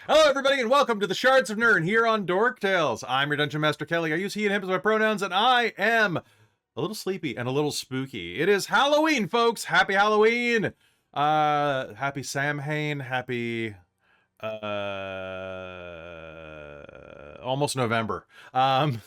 Hello, everybody, and welcome to the Shards of Nyrn here on Dork Tales. I'm your Dungeon Master Kelly. I use he and him as my pronouns, and I am a little sleepy and a little spooky. It is Halloween, folks. Happy Halloween. Happy Samhain. Happy almost November. God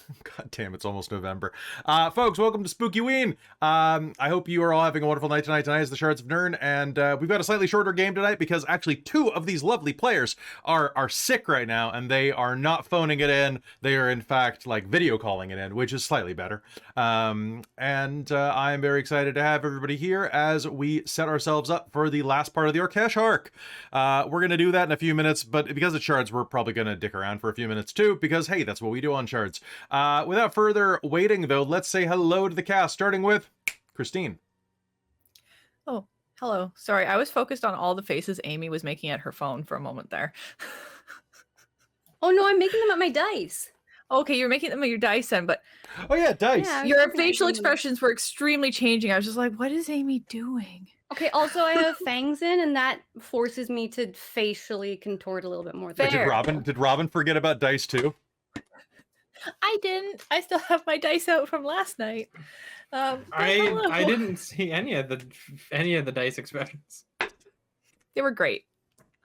damn, it's almost November. Folks, welcome to Spookyween. I hope you are all having a wonderful night tonight. Tonight is the Shards of Nyrn, and we've got a slightly shorter game tonight because actually two of these lovely players are sick right now, and they are not phoning it in. They are in fact like video calling it in, which is slightly better. I'm very excited to have everybody here as we set ourselves up for the last part of the Orkesh arc. We're gonna do that in a few minutes, but because it's Shards, we're probably gonna dick around for a few minutes too, because hey, that's what we do on Shards. Without further waiting though, let's say hello to the cast, starting with Christine. Oh, hello. Sorry, I was focused on all the faces Amy was making at her phone for a moment there. Oh no, I'm making them at my dice. Okay, you're making them at your dice then, but Oh yeah, dice. Yeah, your facial expressions were extremely changing. I was just like, what is Amy doing? Okay, also I have fangs in, and that forces me to facially contort a little bit more. Wait, Fair. did Robin forget about dice too? I didn't. I still have my dice out from last night. I didn't see any of the dice expressions. They were great.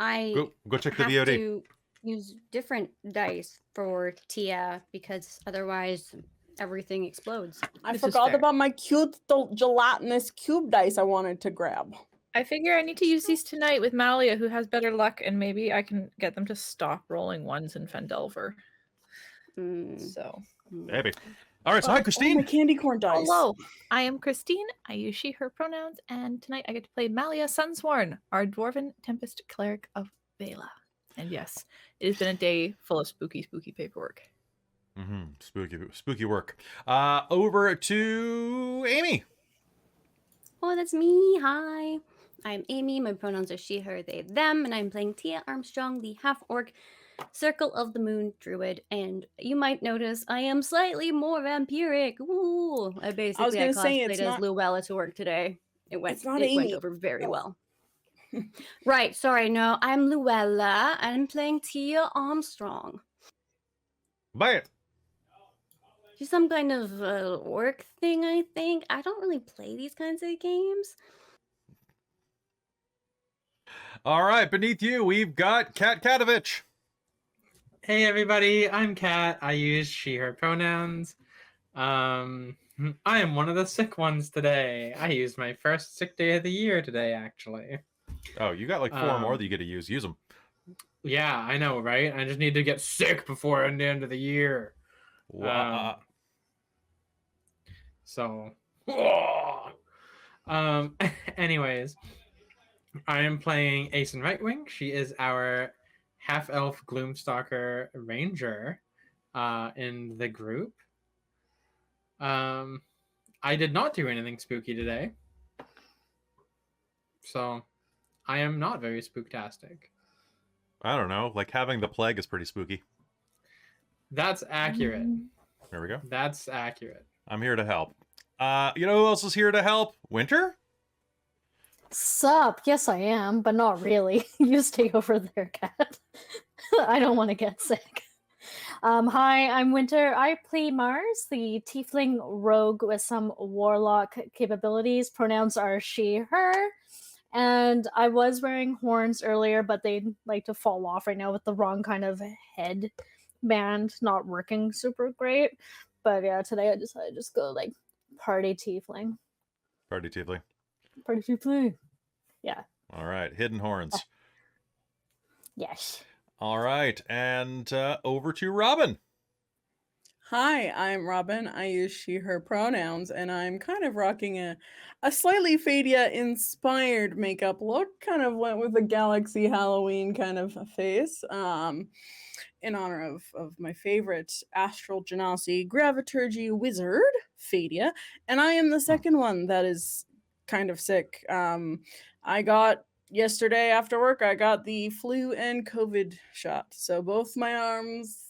I Go check the have VOD. to use different dice for Tia because otherwise everything explodes. I This is forgot fair. about my cute gelatinous cube dice I wanted to grab. I figure I need to use these tonight with Malia, who has better luck, and maybe I can get them to stop rolling ones in Fendelver. So, Maybe. All right, so hi, My Christine. candy corn dice. hello, I am Christine. I use she, her pronouns, and tonight I get to play Malia Sunsworn, our Dwarven Tempest Cleric of Bela. And yes, it has been a day full of spooky paperwork. Spooky work. Over to Amy. Oh, that's me. Hi. I'm Amy. My pronouns are she, her, they, them, and I'm playing Tia Armstrong, the half-orc Circle of the Moon druid. And you might notice I am slightly more vampiric. Ooh, I basically gonna say, cosplayed it's as not- Luella to work today. It went Amy. over very No. well. Right, sorry, no, I'm Luella, and I'm playing Tia Armstrong. Buy it. She's some kind of orc thing, I think. I don't really play these kinds of games. All right, beneath you, we've got Kat Katovich. Hey everybody, I'm Kat. I use she, her pronouns. I am one of the sick ones today. I used my first sick day of the year today, actually. Oh, you got like four more that you get to use. Use them. Yeah, I know, right? I just need to get sick before the end of the year. So, anyways, I am playing Aeson Rightwing. She is our half-elf Gloomstalker ranger in the group. I did not do anything spooky today, so I am not very spooktastic. I don't know. Like having the plague is pretty spooky. That's accurate. There we go. That's accurate. I'm here to help. You know who else is here to help? Winter? Sup? Yes, I am, but not really. You stay over there, Cat. I don't want to get sick. Hi, I'm Winter. I play Mars, the tiefling rogue with some warlock capabilities. Pronouns are she, her. And I was wearing horns earlier, but they like to fall off right now with the wrong kind of head band, not working super great. But yeah, today I decided to just go like party tiefling. Party tiefling. Party tiefling. Yeah. All right, hidden horns. Yes. All right, and over to Robin. Hi, I'm Robin. I use she, her pronouns, and I'm kind of rocking a slightly Fadia-inspired makeup look. Kind of went with a Galaxy Halloween kind of a face. In honor of my favorite astral genasi graviturgy wizard, Fadia. And I am the second one that is kind of sick. I got yesterday after work, I got the flu and COVID shot. So both my arms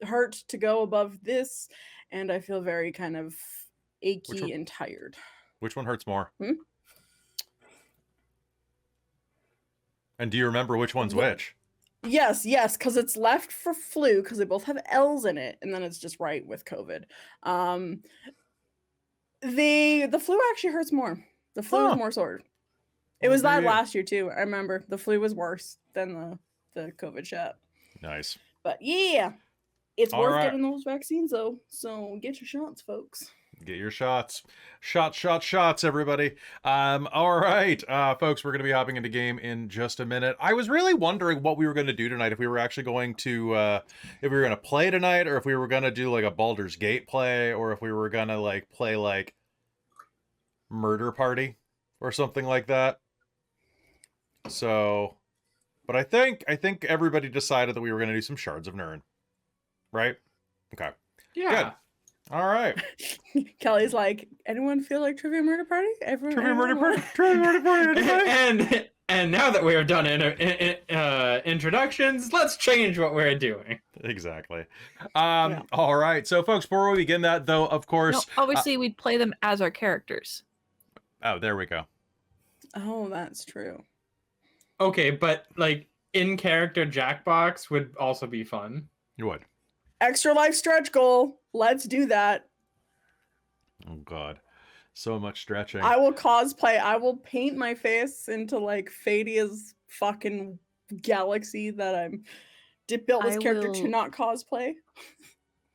hurt to go above this, and I feel very kind of achy and tired. Which one hurts more? Hmm? And do you remember which one's which? Yes, because it's left for flu because they both have L's in it, and then it's just right with COVID. The flu actually hurts more. The flu is more sore. It was that last year too. I remember the flu was worse than the COVID shot. Nice. But yeah, it's All worth right. getting those vaccines though. So get your shots, folks. Get your shots. Shots, everybody. All right, folks, we're going to be hopping into game in just a minute. I was really wondering what we were going to do tonight, if we were actually going to, if we were going to play tonight, or if we were going to do, like, a Baldur's Gate play, or if we were going to, like, play, like, Murder Party, or something like that. So, but I think everybody decided that we were going to do some Shards of Nyrn. Right? Okay. Yeah. Good. All right. Kelly's like, anyone feel like Trivia Murder Party? Trivia Murder Party. And now that we are done in introductions, let's change what we're doing. Exactly. All right. So, folks, before we begin that, though, of course, No, obviously we'd play them as our characters. oh, there we go. Oh, that's true. Okay, but like in character Jackbox would also be fun. You would. Extra life stretch goal. Let's do that. Oh God, so much stretching. I will cosplay. I will paint my face into like Fadia's fucking galaxy that I'm built this character to not cosplay.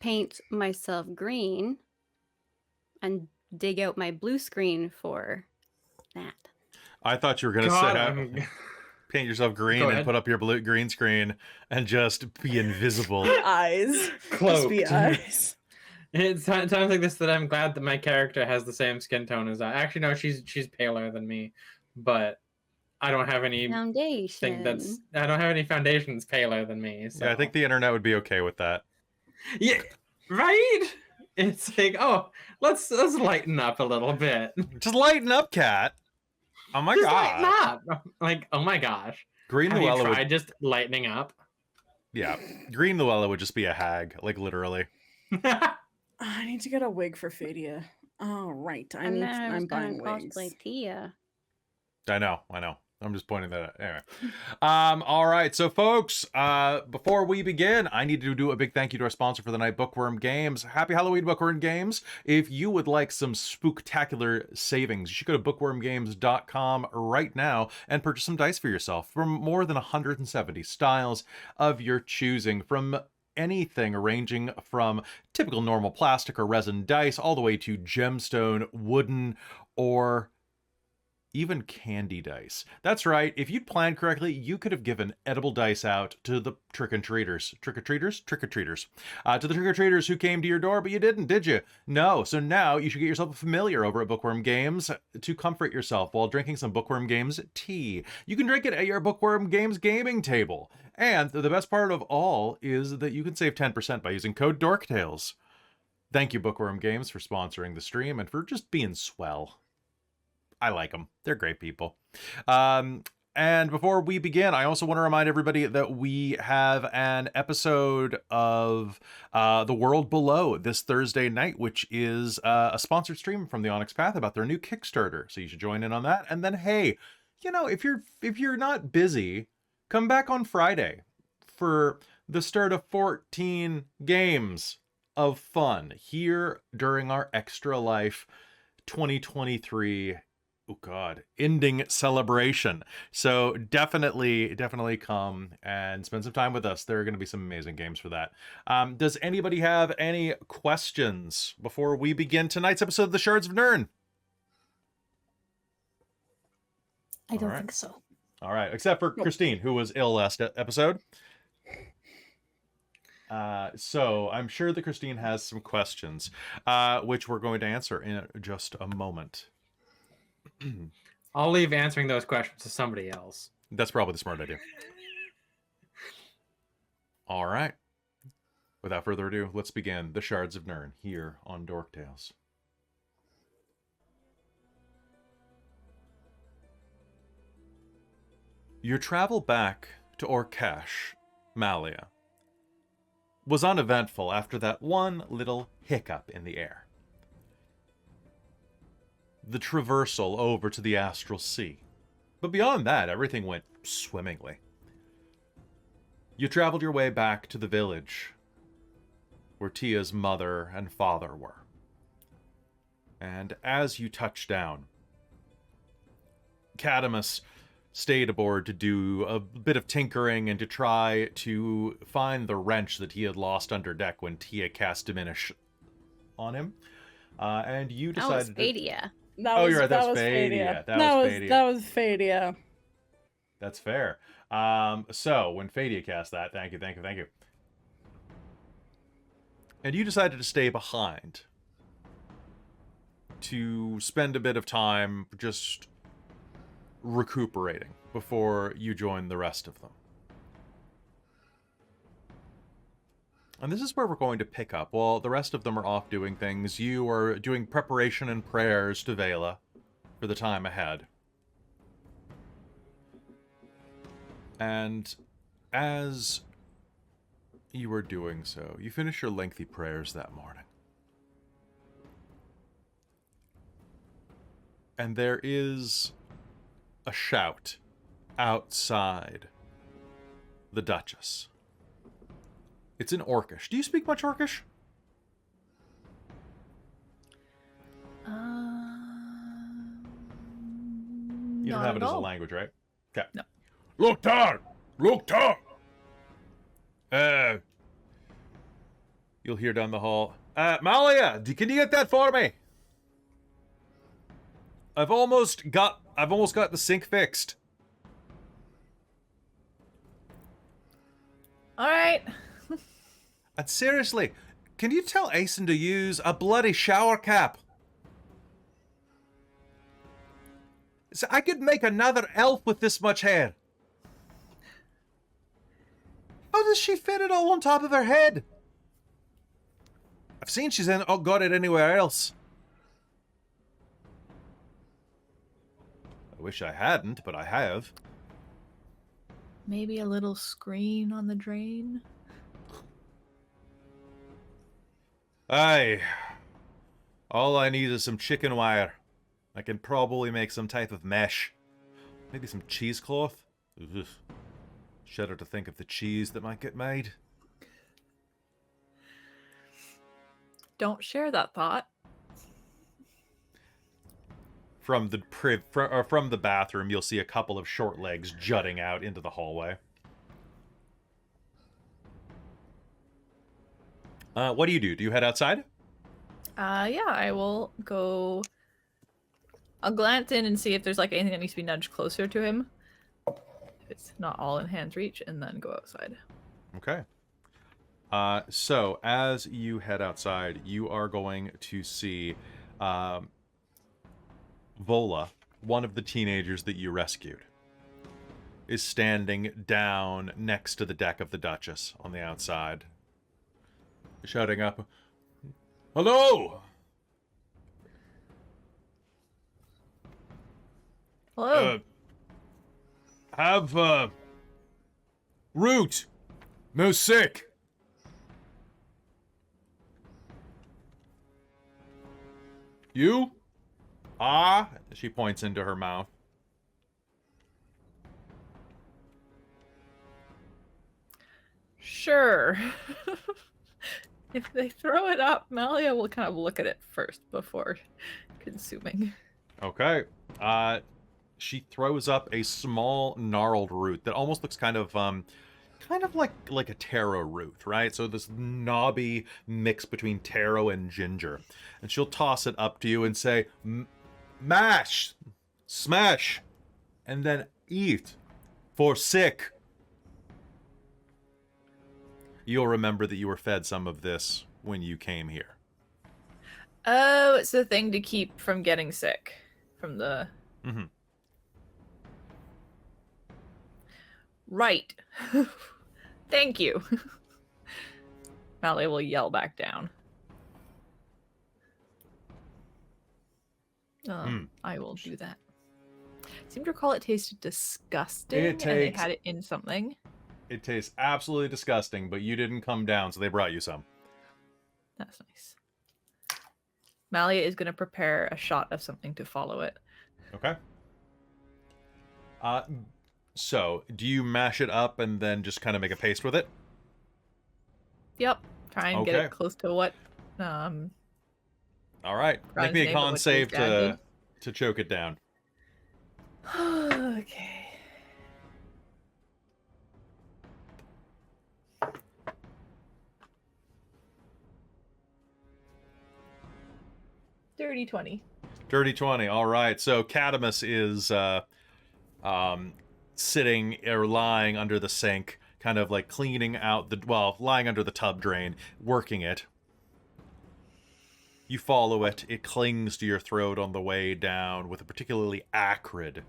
Paint myself green and dig out my blue screen for that. I thought you were gonna say paint yourself green and put up your blue green screen and just be invisible. Eyes. Cloaked. Just be eyes. It's times like this that I'm glad that my character has the same skin tone as I. Actually, no, she's paler than me, but I don't have any foundation. I don't have any foundations paler than me. So. Yeah, I think the internet would be okay with that. Yeah, right. It's like, oh, let's lighten up a little bit. Just lighten up, Cat. Oh my God. Lighten up. Like, oh my gosh. Green Have Llewellyn you tried would... just lightening up? Yeah, Green Llewellyn would just be a hag, like literally. I need to get a wig for Fadia. Oh, right. I'm buying wigs. Cosplay Tia. I know. I'm just pointing that out. Anyway. All right. So, folks, before we begin, I need to do a big thank you to our sponsor for the night, Bookwyrm Games. Happy Halloween, Bookwyrm Games. If you would like some spooktacular savings, you should go to bookwyrmgames.com right now and purchase some dice for yourself from more than 170 styles of your choosing, from anything ranging from typical normal plastic or resin dice all the way to gemstone, wooden, or even candy dice. That's right, if you'd planned correctly, you could have given edible dice out to the trick-or-treaters. Trick-or-treaters? Trick-or-treaters. To the trick-or-treaters who came to your door, but you didn't, did you? No. So now you should get yourself a familiar over at Bookwyrm Games to comfort yourself while drinking some Bookwyrm Games tea. You can drink it at your Bookwyrm Games gaming table. And the best part of all is that you can save 10% by using code DORKTALES. Thank you, Bookwyrm Games, for sponsoring the stream and for just being swell. I like them. They're great people. And before we begin, I also want to remind everybody that we have an episode of The World Below this Thursday night, which is a sponsored stream from the Onyx Path about their new Kickstarter. So you should join in on that. And then, hey, you know, if you're not busy, come back on Friday for the start of 14 games of fun here during our Extra Life 2023 ending celebration. So definitely come and spend some time with us. There are going to be some amazing games for that. Does anybody have any questions before we begin tonight's episode of the Shards of Nyrn? I don't think so. All right, except for Christine, who was ill last episode. So I'm sure that Christine has some questions, which we're going to answer in just a moment. I'll leave answering those questions to somebody else. That's probably the smart idea. All right. Without further ado, let's begin the Shards of Nyrn here on Dork Tales. Your travel back to Orcash, Malia, was uneventful after that one little hiccup in the air. The traversal over to the Astral Sea. But beyond that, everything went swimmingly. You traveled your way back to the village where Tia's mother and father were. And as you touch down, Cadamus stayed aboard to do a bit of tinkering and to try to find the wrench that he had lost under deck when Tia cast Diminish on him. And you That was decided Fadia. you're right, that was Fadia. That was Fadia. That was Fadia. That's fair. So when Fadia cast that, thank you. And you decided to stay behind to spend a bit of time just recuperating before you join the rest of them. And this is where we're going to pick up. While the rest of them are off doing things, you are doing preparation and prayers to Vela for the time ahead. And as you were doing so, you finish your lengthy prayers that morning. And there is a shout outside the Duchess. It's in Orcish. Do you speak much Orcish? You don't have it as a language, right? Okay. No. Look down! Look down! You'll hear down the hall. Malia, can you get that for me? I've almost got the sink fixed. All right. And seriously, can you tell Asen to use a bloody shower cap? So I could make another elf with this much hair. How does she fit it all on top of her head? I've seen she's got it anywhere else. I wish I hadn't, but I have. Maybe a little screen on the drain. Aye. All I need is some chicken wire. I can probably make some type of mesh. Maybe some cheesecloth? Ugh. Shudder to think of the cheese that might get made. Don't share that thought. From the bathroom, you'll see a couple of short legs jutting out into the hallway. What do you do? Do you head outside? Yeah, I will go. I'll glance in and see if there's like anything that needs to be nudged closer to him. If it's not all in hand's reach, and then go outside. Okay. So as you head outside, you are going to see Vola, one of the teenagers that you rescued, is standing down next to the deck of the Duchess on the outside, shouting up, "Hello! Hello. Have root. No sick." You? Ah, she points into her mouth. Sure. If they throw it up, Malia will kind of look at it first before consuming. Okay. She throws up a small gnarled root that almost looks kind of like a taro root, right? So this knobby mix between taro and ginger. And she'll toss it up to you and say, "Mash, smash, and then eat for sick." You'll remember that you were fed some of this when you came here. Oh, it's the thing to keep from getting sick. From the... Mm-hmm. Right. Thank you. Malia will yell back down. I will do that. I seem to recall it tasted disgusting, and they had it in something. It tastes absolutely disgusting, but you didn't come down, so they brought you some. That's nice. Malia is going to prepare a shot of something to follow it. Okay. So, do you mash it up and then just kind of make a paste with it? Yep. Try and get Okay. it close to what All right. Make Ryan's me a name, but con what his save dad to choke it down. okay. Dirty 20. Dirty 20. All right. So Cadamus is sitting or lying under the sink, kind of like cleaning out lying under the tub drain, working it. You follow it. It clings to your throat on the way down with a particularly acrid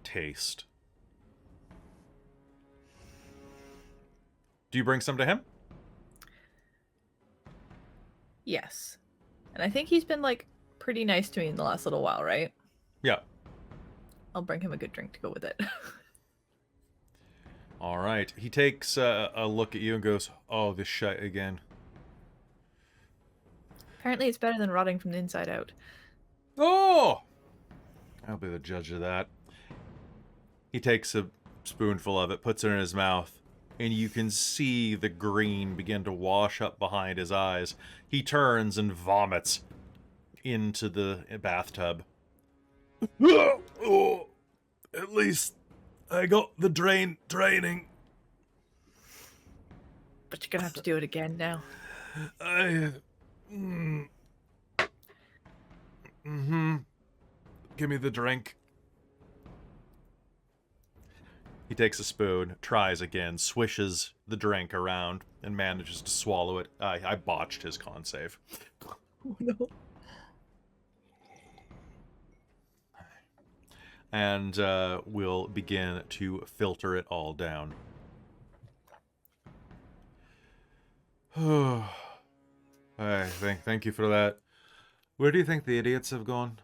taste. Do you bring some to him? Yes. And I think he's been like pretty nice to me in the last little while, right? Yeah. I'll bring him a good drink to go with it. All right. He takes a look at you and goes, "Oh, this shit again." Apparently it's better than rotting from the inside out. Oh! I'll be the judge of that. He takes a spoonful of it, puts it in his mouth, and you can see the green begin to wash up behind his eyes. He turns and vomits into the bathtub. Oh, at least I got the draining. But you're gonna have to do it again now. Give me the drink. He takes a spoon, tries again, swishes the drink around, and manages to swallow it. I botched his con save. Oh no. And we'll begin to filter it all down. Thank you for that. Where do you think the idiots have gone?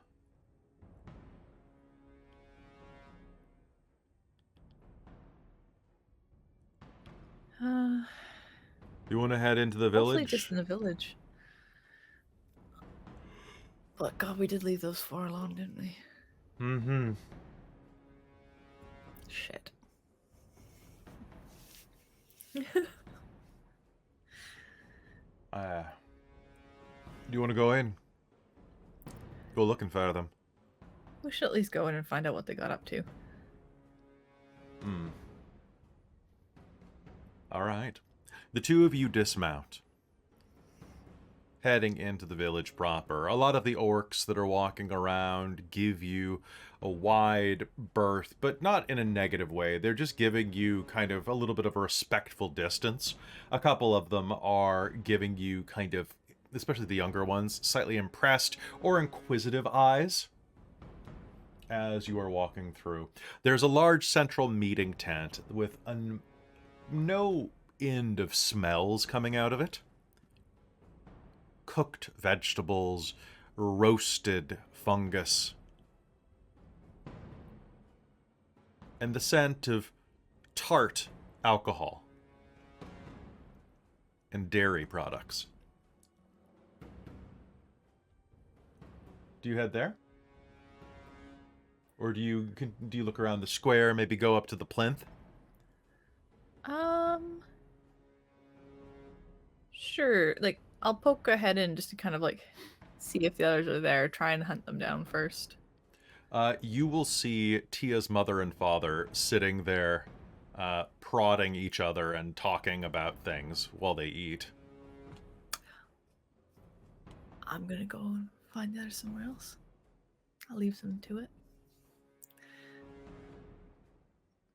You want to head into the Hopefully village? just in the village. But God, we did leave those four alone, didn't we? Mm-hmm. Shit. Do you want to go in? Go looking for them. We should at least go in and find out what they got up to. All right. The two of you dismount, heading into the village proper. A lot of the orcs that are walking around give you a wide berth, but not in a negative way. They're just giving you kind of a little bit of a respectful distance. A couple of them are giving you kind of, especially the younger ones, slightly impressed or inquisitive eyes as you are walking through. There's a large central meeting tent with no end of smells coming out of it. Cooked vegetables, roasted fungus, and the scent of tart alcohol and dairy products. Do you head there? Or do you look around the square, maybe go up to the plinth? Sure. Like, I'll poke a head in just to kind of like see if the others are there, try and hunt them down first. You will see Tia's mother and father sitting there, prodding each other and talking about things while they eat. I'm gonna go and find the others somewhere else. I'll leave them to it.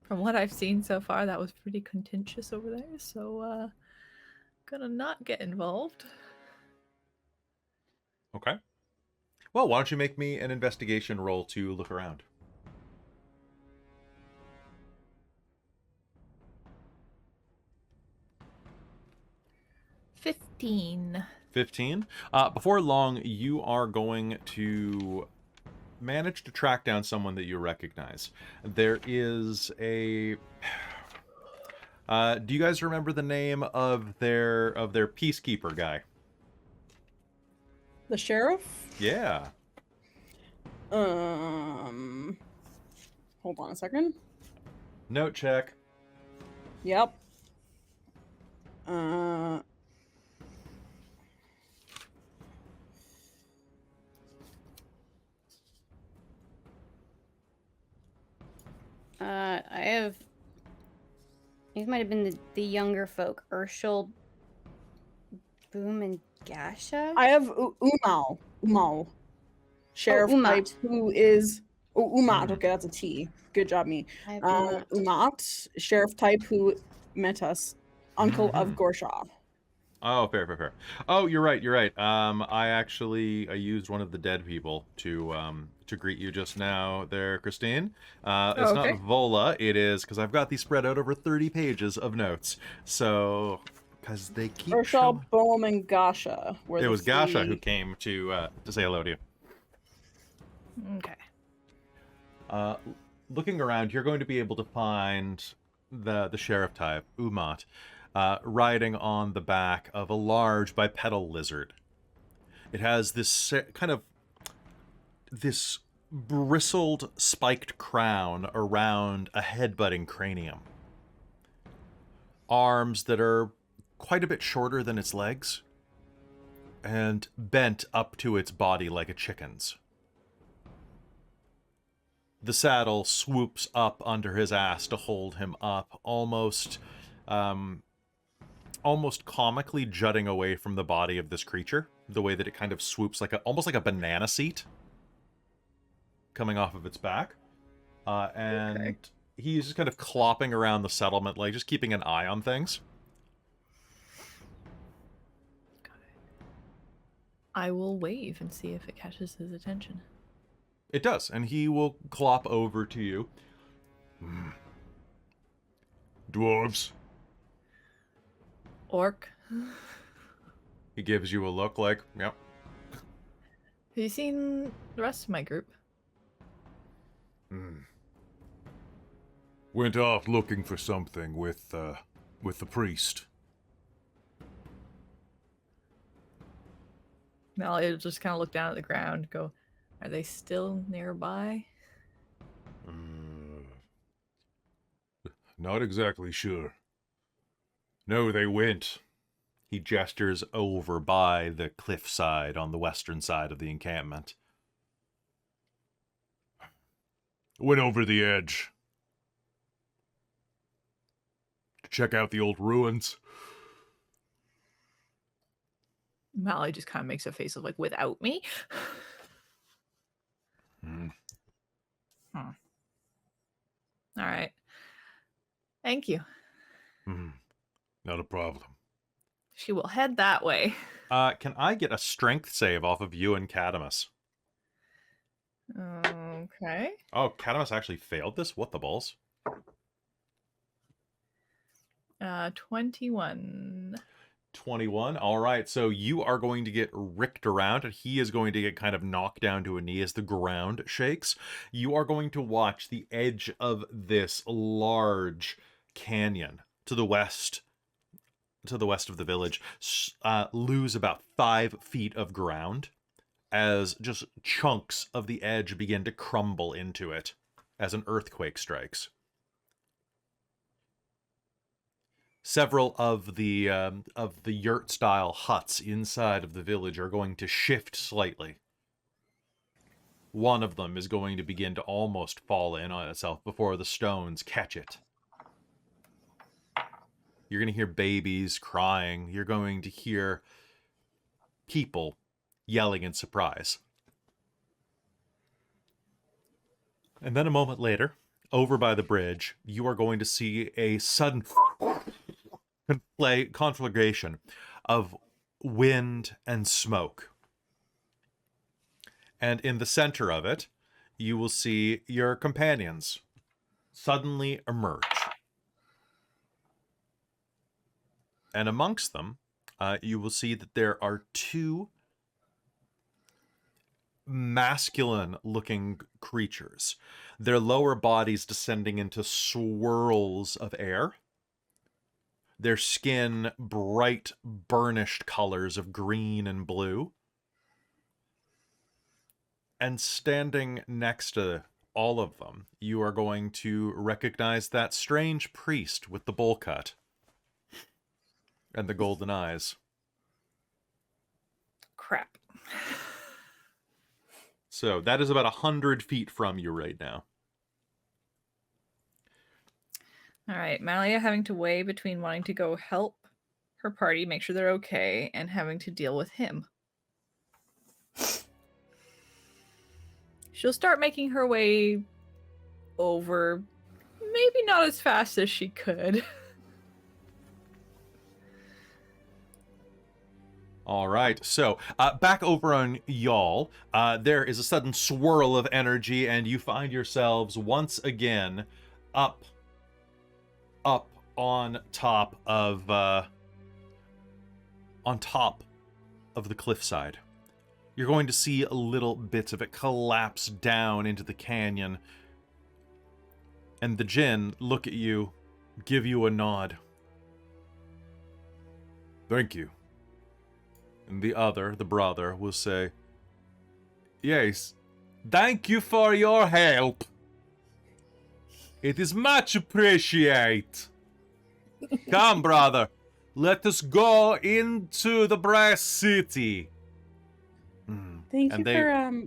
From what I've seen so far, that was pretty contentious over there, so gonna not get involved. Okay. Well, why don't you make me an investigation roll to look around? 15. 15. Before long, you are going to manage to track down someone that you recognize. There is a... do you guys remember the name of their peacekeeper guy? The sheriff? Yeah. Hold on a second. Note check. Yep. I have. These might have been the younger folk. Urshel, Boom, and Gasha. I have Umal. Sheriff type Umat. who is Umat. Mhm. Okay, that's a T. Good job, me. I have Umat. Umat, sheriff type who met us, uncle of Mhm. Gorshaw. Oh, fair. Oh, you're right. I used one of the dead people to greet you just now there, Christine. It's okay. not Vola, it is, because I've got these spread out over 30 pages of notes. So, because they keep Urshel, showing... Bohm, and Gasha were It the was Gasha who three. came to say hello to you. Okay. Looking around, you're going to be able to find the sheriff type, Umat, riding on the back of a large bipedal lizard. It has this kind of this bristled, spiked crown around a head-butting cranium. Arms that are quite a bit shorter than its legs, and bent up to its body like a chicken's. The saddle swoops up under his ass to hold him up, almost comically jutting away from the body of this creature, the way that it kind of swoops almost like a banana seat coming off of its back. And he's just kind of clopping around the settlement, like just keeping an eye on things. I will wave and see if it catches his attention. It does, and he will clop over to you. Dwarves. Orc. He gives you a look like, yep. Have you seen the rest of my group? Went off looking for something with the priest. Mallory will just kind of look down at the ground and go, are they still nearby? Not exactly sure. No, they went. He gestures over by the cliffside on the western side of the encampment. Went over the edge. To check out the old ruins. Mallory just kind of makes a face of like, without me? All right. Thank you. Not a problem. She will head that way. Can I get a strength save off of you and Cadamus? Okay. Oh, Cadamus actually failed this? What the balls? 21. 21. All right, so you are going to get ricked around, and he is going to get kind of knocked down to a knee as the ground shakes. You are going to watch the edge of this large canyon to the west of the village lose about 5 feet of ground as just chunks of the edge begin to crumble into it as an earthquake strikes. Several of the yurt-style huts inside of the village are going to shift slightly. One of them is going to begin to almost fall in on itself before the stones catch it. You're going to hear babies crying. You're going to hear people yelling in surprise. And then a moment later, over by the bridge, you are going to see a sudden conflagration of wind and smoke. And in the center of it, you will see your companions suddenly emerge. And amongst them, you will see that there are 2 masculine-looking creatures. Their lower bodies descending into swirls of air. Their skin bright, burnished colors of green and blue. And standing next to all of them, you are going to recognize that strange priest with the bowl cut and the golden eyes. Crap. So that is about 100 feet from you right now. All right, Malia having to weigh between wanting to go help her party, make sure they're okay, and having to deal with him. She'll start making her way over, maybe not as fast as she could. All right, so back over on y'all, there is a sudden swirl of energy, and you find yourselves once again up on top of the cliffside. You're going to see a little bits of it collapse down into the canyon, and the djinn look at you, give you a nod. Thank you. And the brother, will say, "Yes, thank you for your help. It is much appreciated. Come, brother, let us go into the Brass City." Thank And you for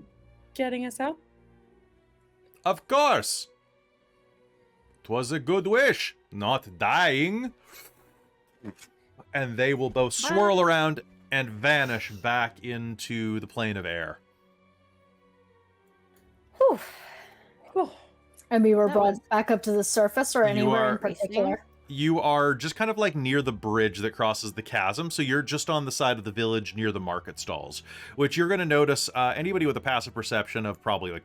getting us out. Of course. 'Twas a good wish, not dying. And they will both swirl around and vanish back into the plane of air. Whew. Oh, And we were That brought was- back up to the surface or anywhere are- in particular. You are just kind of like near the bridge that crosses the chasm, so you're just on the side of the village near the market stalls, which you're going to notice, anybody with a passive perception of probably like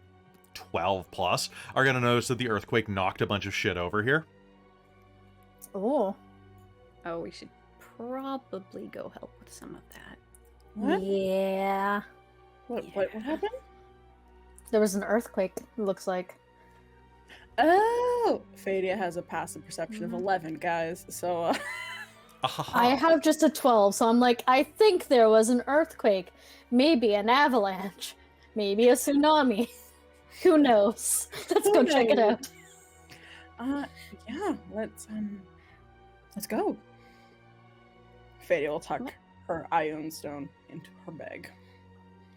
12 plus are going to notice that the earthquake knocked a bunch of shit over here. Oh. Oh, we should probably go help with some of that. what? Yeah. What happened? There was an earthquake, it looks like. Oh, Fadia has a passive perception of 11, guys. So, I have just a 12, so I'm like, I think there was an earthquake. Maybe an avalanche. Maybe a tsunami. Who knows? Let's go check it out. yeah, let's go. Fadia will tuck her Ion Stone into her bag.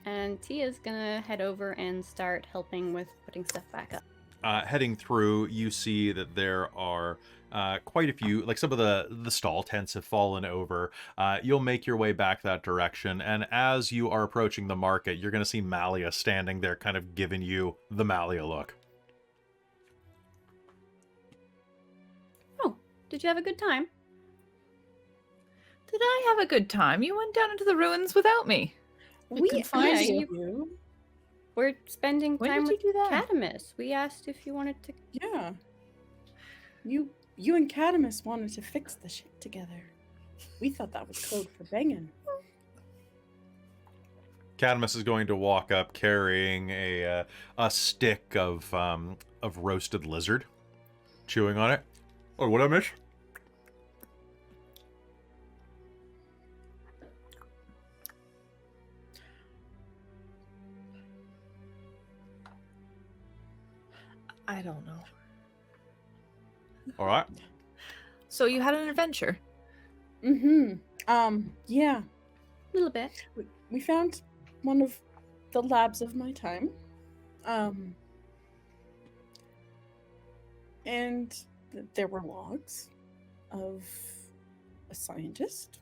And Tia's gonna head over and start helping with putting stuff back up. Heading through, you see that there are quite a few, like some of the stall tents have fallen over. You'll make your way back that direction, and as you are approaching the market, you're going to see Malia standing there kind of giving you the Malia look. Oh, did you have a good time? Did I have a good time? You went down into the ruins without me. We can find yeah, you. We're spending When time did with you do that? Catamus. We asked if you wanted to. Yeah. You and Catamus wanted to fix the shit together. We thought that was code for banging. Catamus is going to walk up carrying a stick of roasted lizard, chewing on it. Oh, what I miss? I don't know. All right. So you had an adventure. Yeah. A little bit. We found one of the labs of my time. And there were logs of a scientist.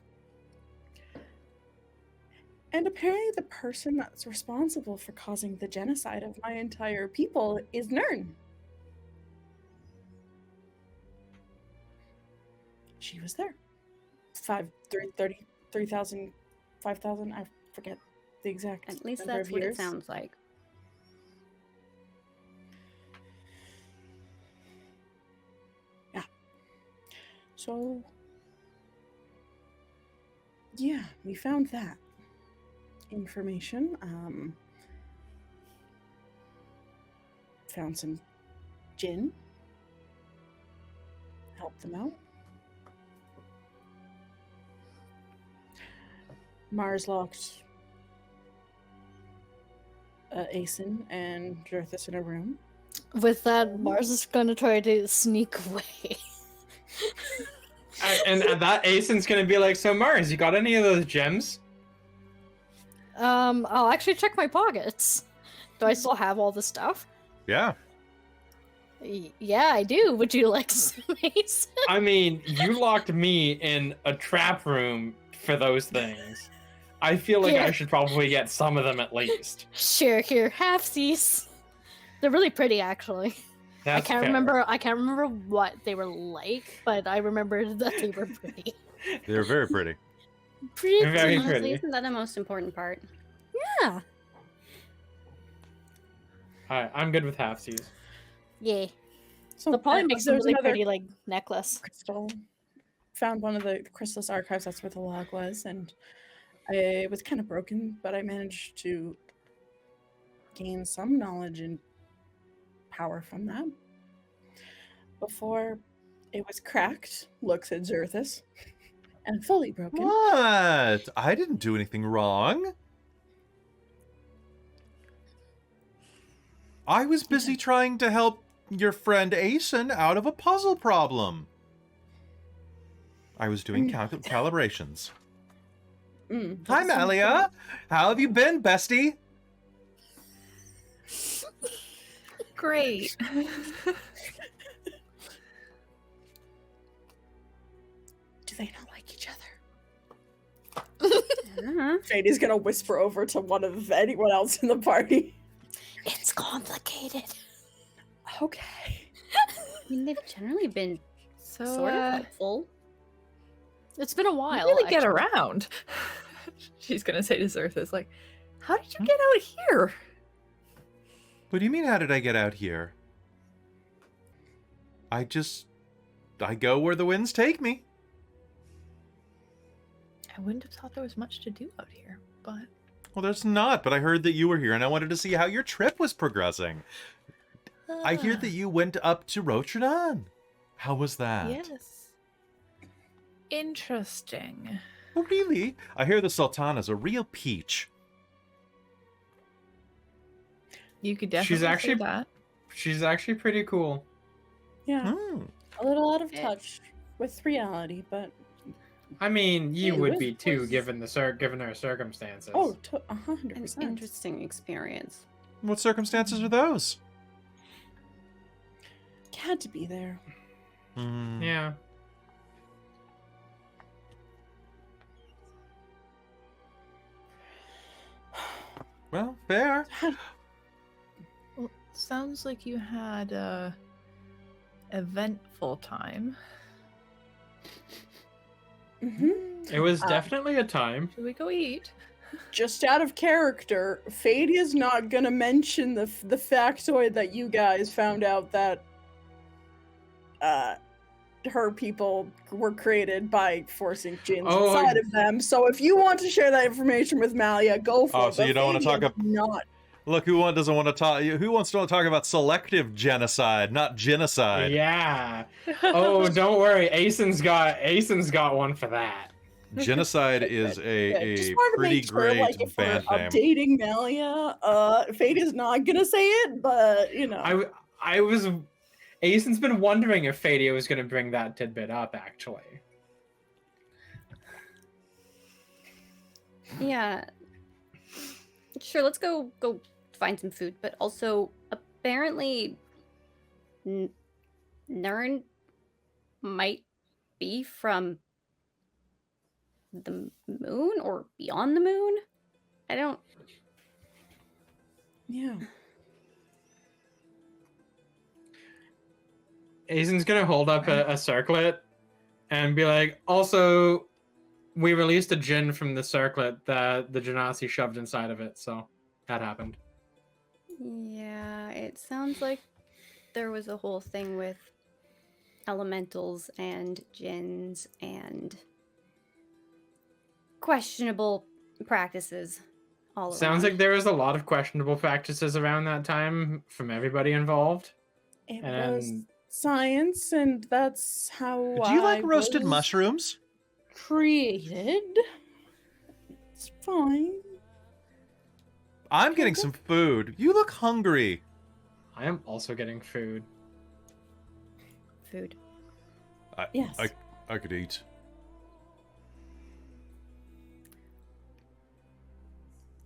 And apparently the person that's responsible for causing the genocide of my entire people is Nyrn. She was there. 3,000, 5,000, I forget the exact At least number that's of what years. it sounds like. So, yeah, we found that information. Found some gin. Helped them out. Mars locked Aeson and Jerthus in a room. With that, Mars is gonna try to sneak away. And at that, Aeson's gonna be like, "So Mars, you got any of those gems?" I'll actually check my pockets. Do I still have all the stuff? Yeah. Yeah, I do. Would you like some Ace? I mean, you locked me in a trap room for those things. I feel like Yeah. I should probably get some of them at least. Sure, here, have these. They're really pretty, actually. That's I can't fair. remember. I can't remember what they were like, but I remember that they were pretty. They're very pretty. Pretty. Very Honestly, pretty. isn't that the most important part? Yeah. Alright, I'm good with halfsies. Yeah. So They'll probably make some there's really another pretty like necklace. crystal. Found one of the Chrysalis archives. That's where the log was, and it was kind of broken, but I managed to gain some knowledge and power from that. Before it was cracked, looks at Zerthus, and fully broken. What? I didn't do anything wrong. I was busy trying to help your friend Aeson out of a puzzle problem. I was doing calibrations. Hi, Malia. How have you been, bestie? Great. Do they not like each other? Fady's gonna whisper over to anyone else in the party. It's complicated. Okay. I mean, they've generally been So, sort of helpful. It's been a you while. really get actually. around. She's gonna say to Zerthus, like, how did you get out here? What do you mean, how did I get out here? I go where the winds take me. I wouldn't have thought there was much to do out here, but Well, there's not, but I heard that you were here and I wanted to see how your trip was progressing. I hear that you went up to Rotterdam. How was that? Yes. Interesting. Oh, really? I hear the Sultana's a real peach. You could definitely actually- say that. She's actually pretty cool. Yeah. Hmm. A little out of Yeah. touch with reality, but I mean, you Hey, would with- be too, with- given her circumstances. oh, An 100%. interesting experience. What circumstances are those? Had to be there. Hmm. Yeah. Well, fair. Well, sounds like you had a eventful time. Mm-hmm. It was Um, definitely a time. Should we go eat? Just out of character, Fadia's not gonna mention the factoid that you guys found out that her people were created by forcing gins Oh, inside of them. So if you want to share that information with Malia, go for Oh, it. so you but don't wanna talk Fadia's not. Look, doesn't want to talk? Who wants to talk about selective genocide, not genocide? Yeah. Oh, don't worry. Aeson's got one for that. Genocide is Just a wanted to pretty make sure, great like, if we're band name. updating Malia, Fadia's not gonna say it, but you know. I was. Aeson's been wondering if Fadia was going to bring that tidbit up, actually. Yeah. Sure, let's go find some food, but also apparently Nyrn might be from the moon or beyond the moon. I don't. Yeah. Aeson's going to hold up a circlet and be like, also, we released a djinn from the circlet that the Genasi shoved inside of it, so that happened. Yeah, it sounds like there was a whole thing with elementals and djinns and questionable practices all around. Sounds like there was a lot of questionable practices around that time from everybody involved. It And- was science, and that's how Do you like I roasted was mushrooms? created. It's fine. I'm getting some food. You look hungry. I am also getting food. Food. Yes. I could eat.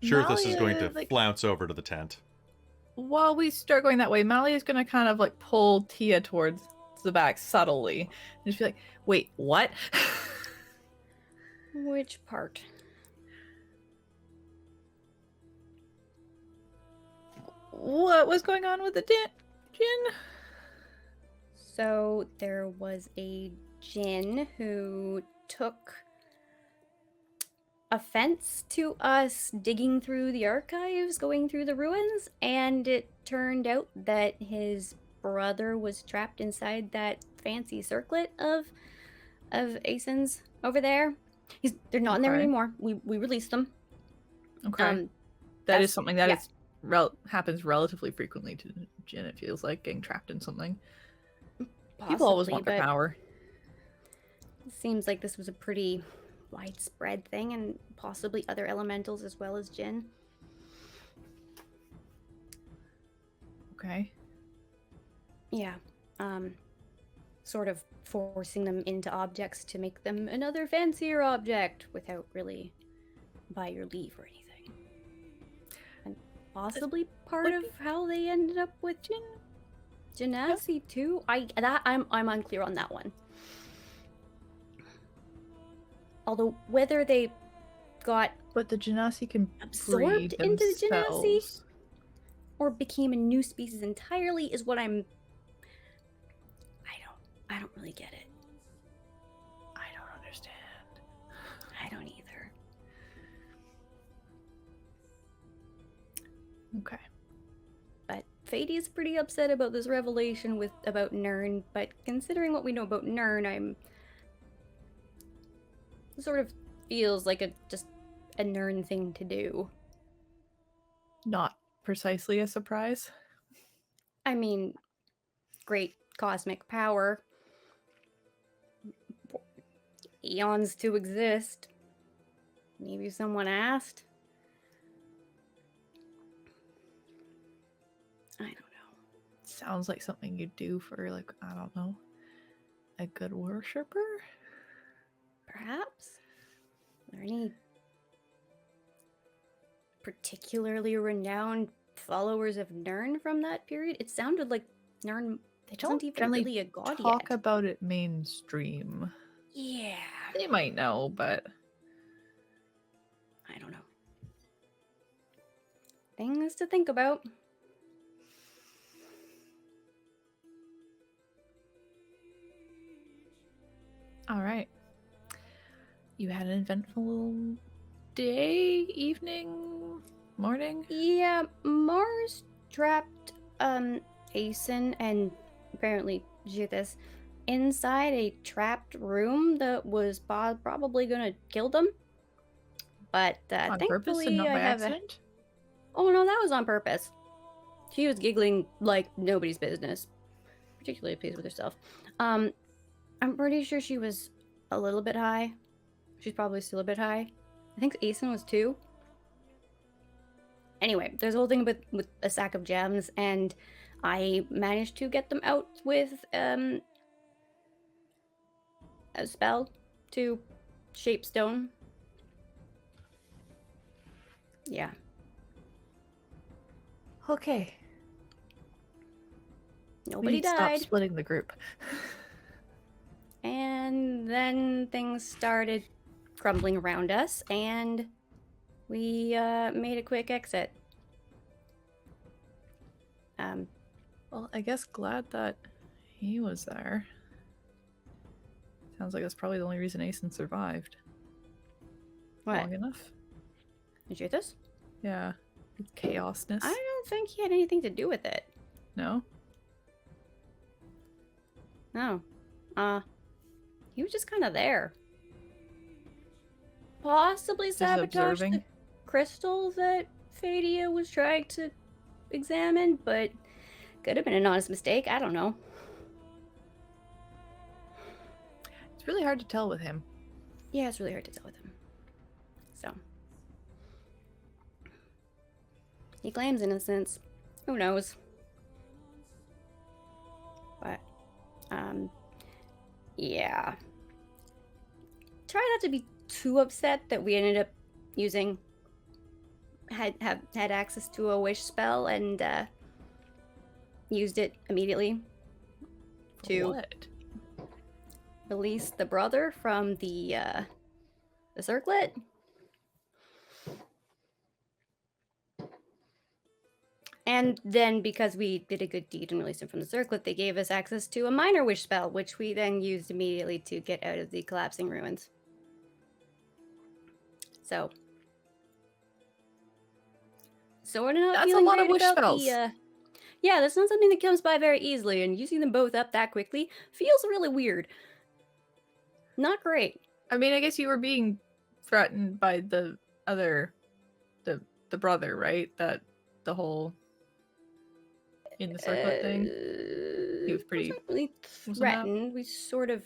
Shirtless is going Malia, to like, flounce over to the tent. while we start going that way, Malia is gonna kind of like pull Tia towards the back subtly and just be like, "Wait, what?" Which part? What was going on with the Jin? So there was a djinn who took offense to us digging through the archives, going through the ruins, and it turned out that his brother was trapped inside that fancy circlet of Asins over there. They're not in there Okay. anymore. We released them. Okay, that that's- is something that yeah. is happens relatively frequently to Jin. It feels like getting trapped in something. People always Possibly, want their but power. it seems like this was a pretty widespread thing, and possibly other elementals as well as Jinn. Okay. Yeah. Sort of forcing them into objects to make them another fancier object without really by your leave or anything. And possibly part would of how they ended up with Genasi too. I'm unclear on that one. Although whether they got But the Genasi can absorbed breed into the Genasi themselves. or became a new species entirely is what I don't really get it. I don't understand. I don't either. Okay. But Fady is pretty upset about this revelation about Nyrn, but considering what we know about Nyrn, sort of feels like just a Nyrn thing to do. Not precisely a surprise. I mean, great cosmic power. Eons to exist. Maybe someone asked. I don't know. Sounds like something you'd do for, like, I don't know, a good worshiper? Perhaps? Are there any particularly renowned followers of Nyrn from that period? It sounded like Nyrn They wasn't don't even generally really a god talk yet. about it mainstream. Yeah. They might know, but I don't know. Things to think about. all right. You had an eventful day, evening, morning? Yeah, Mars trapped Asen and apparently Jithis inside a trapped room that was probably gonna kill them. But On thankfully purpose and not I by have accident? Oh no, that was on purpose. She was giggling like nobody's business, particularly pleased with herself. I'm pretty sure she was a little bit high. She's probably still a bit high. I think Asen was too. Anyway, there's a whole thing with a sack of gems, and I managed to get them out with a spell to shape stone. Yeah. Okay. We Nobody need to stop died. splitting the group. And then things started crumbling around us, and we made a quick exit. Well, I guess glad that he was there. Sounds like that's probably the only reason Asen survived. What? Long enough? Did you hear this? Yeah. Chaosness. I don't think he had anything to do with it. No? No. He was just kind of there. Possibly Just sabotaged the observing? crystal that Fadia was trying to examine, but could have been an honest mistake. I don't know. It's really hard to tell with him. Yeah, it's really hard to tell with him. So. He claims innocence. Who knows? Yeah. Try not to be too upset that we ended up using had access to a wish spell and used it immediately to What? release the brother from the circlet. And then because we did a good deed and released him from the circlet, they gave us access to a minor wish spell, which we then used immediately to get out of the collapsing ruins. So we're not That's a feeling lot of great wish about spells. yeah, that's not something that comes by very easily, and using them both up that quickly feels really weird. Not great. I mean, I guess you were being threatened by the other, the brother, right? That the whole in the circlet thing. He was pretty. Wasn't really wasn't that- threatened. We sort of.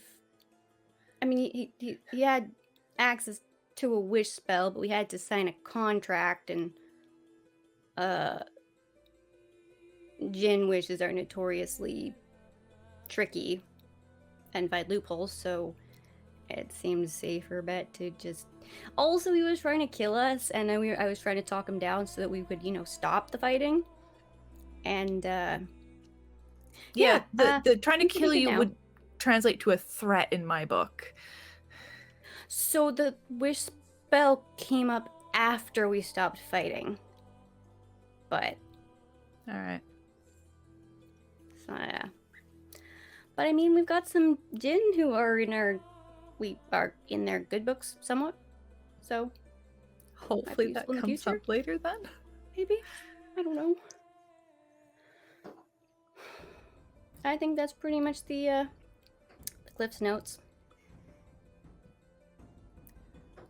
I mean, he had access to a wish spell, but we had to sign a contract, and Jinn wishes are notoriously tricky and find loopholes, so it seemed a safer bet to just. Also, he was trying to kill us, and I was trying to talk him down so that we could, stop the fighting. And Yeah, the trying to we can kill make it you now. would translate to a threat in my book. So the wish spell came up after we stopped fighting. But All right. so, yeah. But I mean, we've got some Jinn who are in their good books somewhat. So Hopefully that useful in the comes future. up later then. maybe, I don't know. I think that's pretty much the Cliff's notes.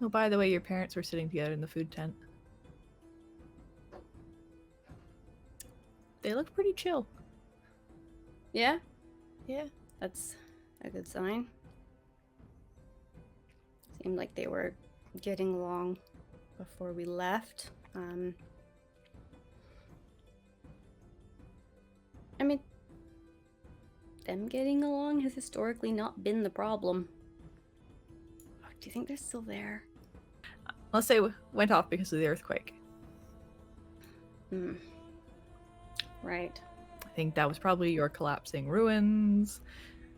Oh, by the way, your parents were sitting together in the food tent. They look pretty chill. Yeah, Yeah. that's a good sign. Seemed like they were getting along before we left. I mean, them getting along has historically not been the problem. Do you think they're still there? Unless they went off because of the earthquake. Right. I think that was probably your collapsing ruins.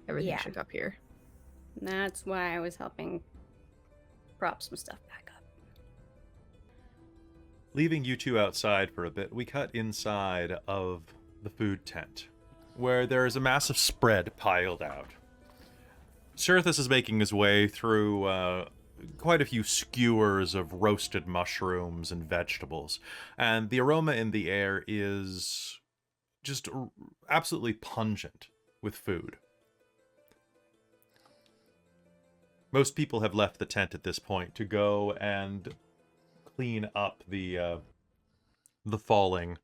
Everything Yeah. shook up here. That's why I was helping prop some stuff back up. Leaving you two outside for a bit, we cut inside of the food tent, where there is a massive spread piled out. Sirthus is making his way through quite a few skewers of roasted mushrooms and vegetables, and the aroma in the air is just absolutely pungent with food. Most people have left the tent at this point to go and clean up the falling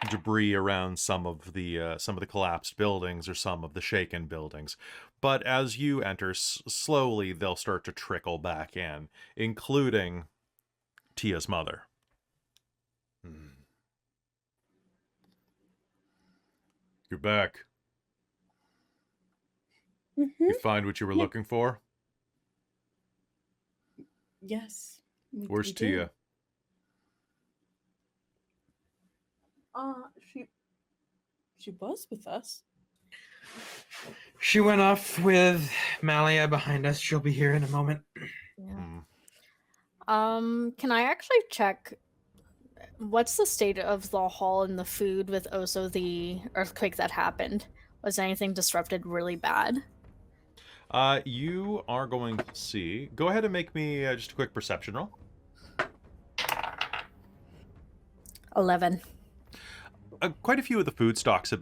debris around some of the collapsed buildings or some of the shaken buildings. But as you enter, slowly they'll start to trickle back in, including Tia's mother. You're back. You find what you were looking for? Yes. Where's we did. Tia? She was with us. She went off with Malia behind us. She'll be here in a moment. Yeah. Can I actually check what's the state of the hall and the food with also the earthquake that happened? Was anything disrupted really bad? You are going to see. Go ahead and make me just a quick perception roll. 11. Quite a few of the food stocks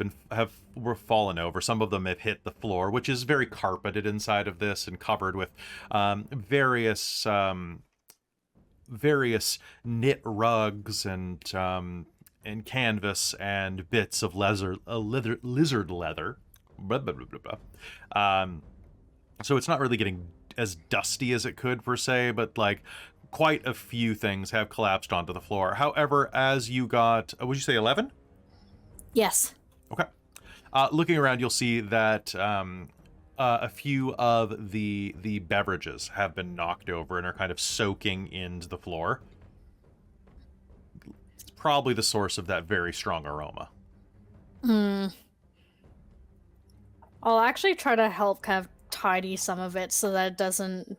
were fallen over. Some of them have hit the floor, which is very carpeted inside of this and covered with various knit rugs and canvas and bits of lizard leather. Blah, blah, blah, blah, blah. So it's not really getting as dusty as it could per se, but like quite a few things have collapsed onto the floor. However, as you got, would you say 11? Yes. Okay. Looking around, you'll see that a few of the beverages have been knocked over and are kind of soaking into the floor. It's probably the source of that very strong aroma. Hmm. I'll actually try to help kind of tidy some of it so that it doesn't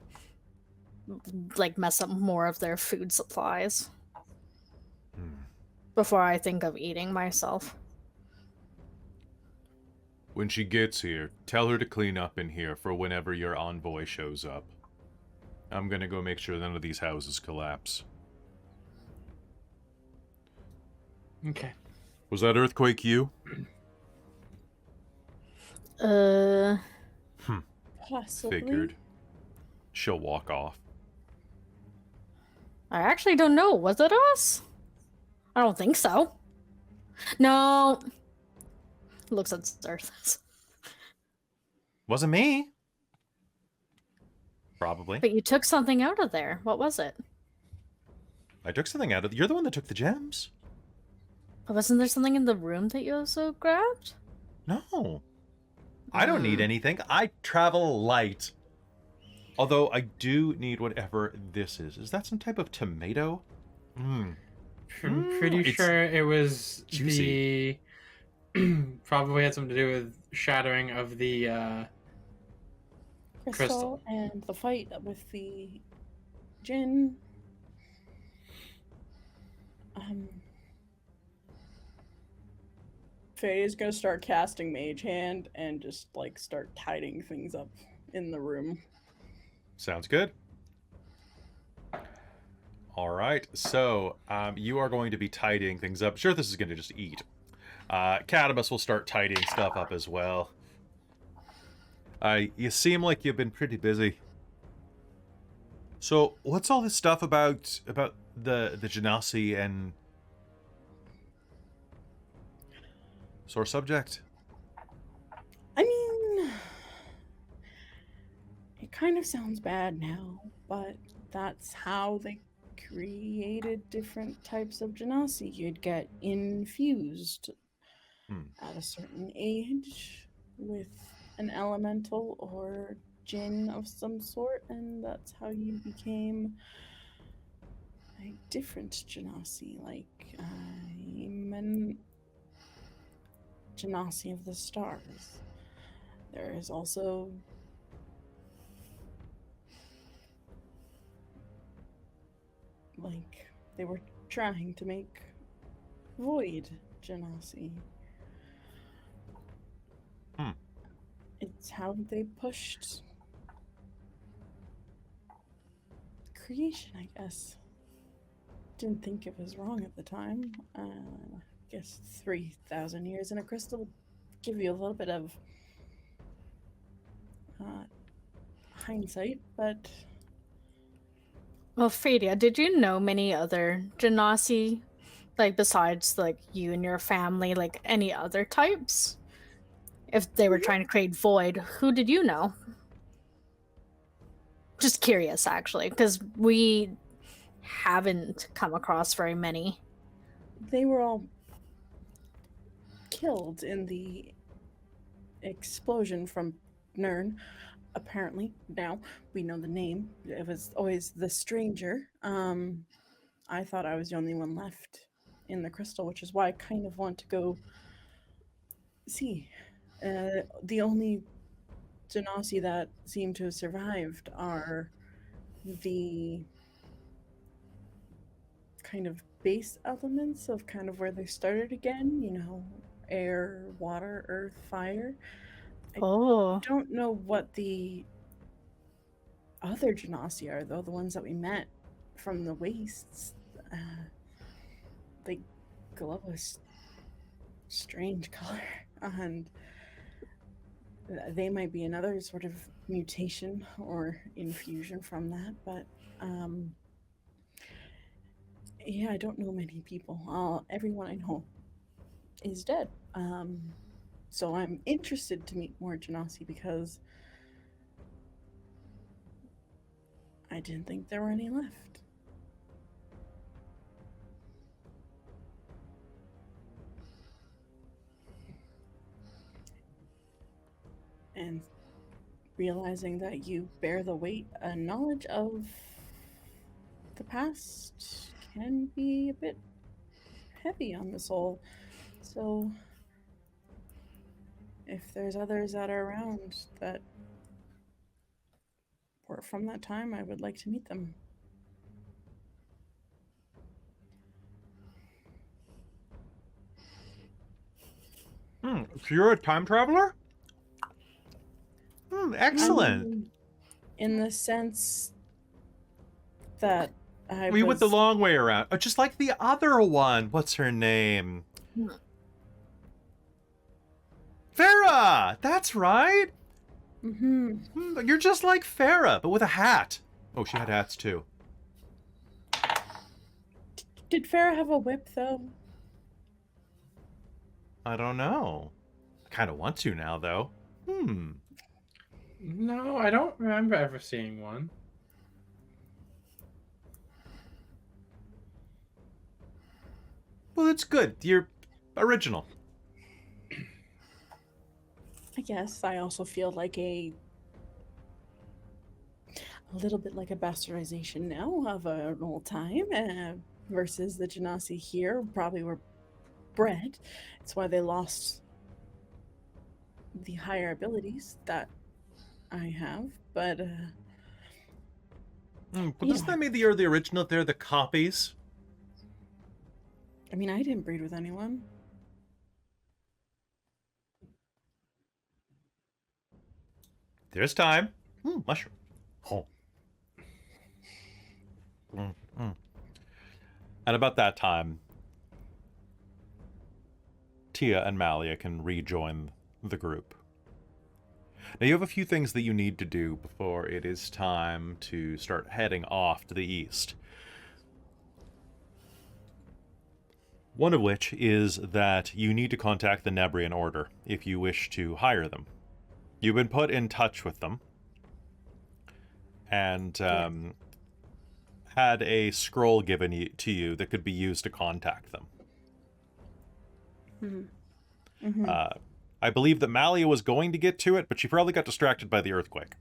like mess up more of their food supplies before I think of eating myself. When she gets here, tell her to clean up in here for whenever your envoy shows up. I'm gonna go make sure none of these houses collapse. Okay. Was that earthquake you? Possibly. Figured. She'll walk off. I actually don't know. Was it us? I don't think so. No. Looks at Zarthus. Wasn't me. Probably. But you took something out of there. What was it? I took something out of... You're the one that took the gems. But wasn't there something in the room that you also grabbed? No. I don't need anything. I travel light. Although I do need whatever this is. Is that some type of tomato? I'm pretty it's sure it was juicy. probably had something to do with shattering of the Crystal and the fight with the Jinn. Faye's gonna start casting Mage Hand and just like start tidying things up in the room. Sounds good. All right, so you are going to be tidying things up. Sure, this is going to just eat. Catamus will start tidying stuff up as well. You seem like you've been pretty busy. So, what's all this stuff about the Genasi and sore subject? I mean, it kind of sounds bad now, but that's how they created different types of Genasi. You'd get infused at a certain age with an elemental or Jinn of some sort, and that's how you became a different Genasi, like I'm Genasi of the stars. There is also like they were trying to make Void Genasi. It's how they pushed creation, I guess. Didn't think it was wrong at the time. I guess 3,000 years in a crystal will give you a little bit of hindsight, but... Well, Fredia, did you know many other Genasi? Like, besides, like, you and your family, like, any other types? If they were trying to create Void, who did you know? Just curious, actually, because we haven't come across very many. They were all killed in the explosion from Nyrn. Apparently, now we know the name. It was always the Stranger. I thought I was the only one left in the crystal, which is why I kind of want to go see. The only Genasi that seem to have survived are the kind of base elements of kind of where they started again, you know, air, water, earth, fire. Oh. I don't know what the other Genasi are, though, the ones that we met from the wastes. They glow a strange color, and they might be another sort of mutation or infusion from that, but yeah, I don't know many people. Everyone I know is dead. So I'm interested to meet more Genasi because I didn't think there were any left. And realizing that you bear the weight, a knowledge of the past can be a bit heavy on the soul. So if there's others that are around that were from that time, I would like to meet them. So you're a time traveler? Excellent. In the sense that We went the long way around. Oh, just like the other one. What's her name? Farah! That's right! You're just like Farah, but with a hat. Oh, she had hats too. Did Farah have a whip, though? I don't know. I kind of want to now, though. No, I don't remember ever seeing one. Well, it's good. You're original. I guess I also feel like a little bit like a bastardization now of an old time versus the Genasi here probably were bred. It's why they lost the higher abilities that I have, but But doesn't that mean that you're the original? They're the copies? I mean, I didn't breed with anyone. There's time. Mushroom. Oh. And about that time, Tia and Malia can rejoin the group. Now, you have a few things that you need to do before it is time to start heading off to the east. One of which is that you need to contact the Nebrian Order if you wish to hire them. You've been put in touch with them and had a scroll given to you that could be used to contact them. I believe that Malia was going to get to it, but she probably got distracted by the earthquake.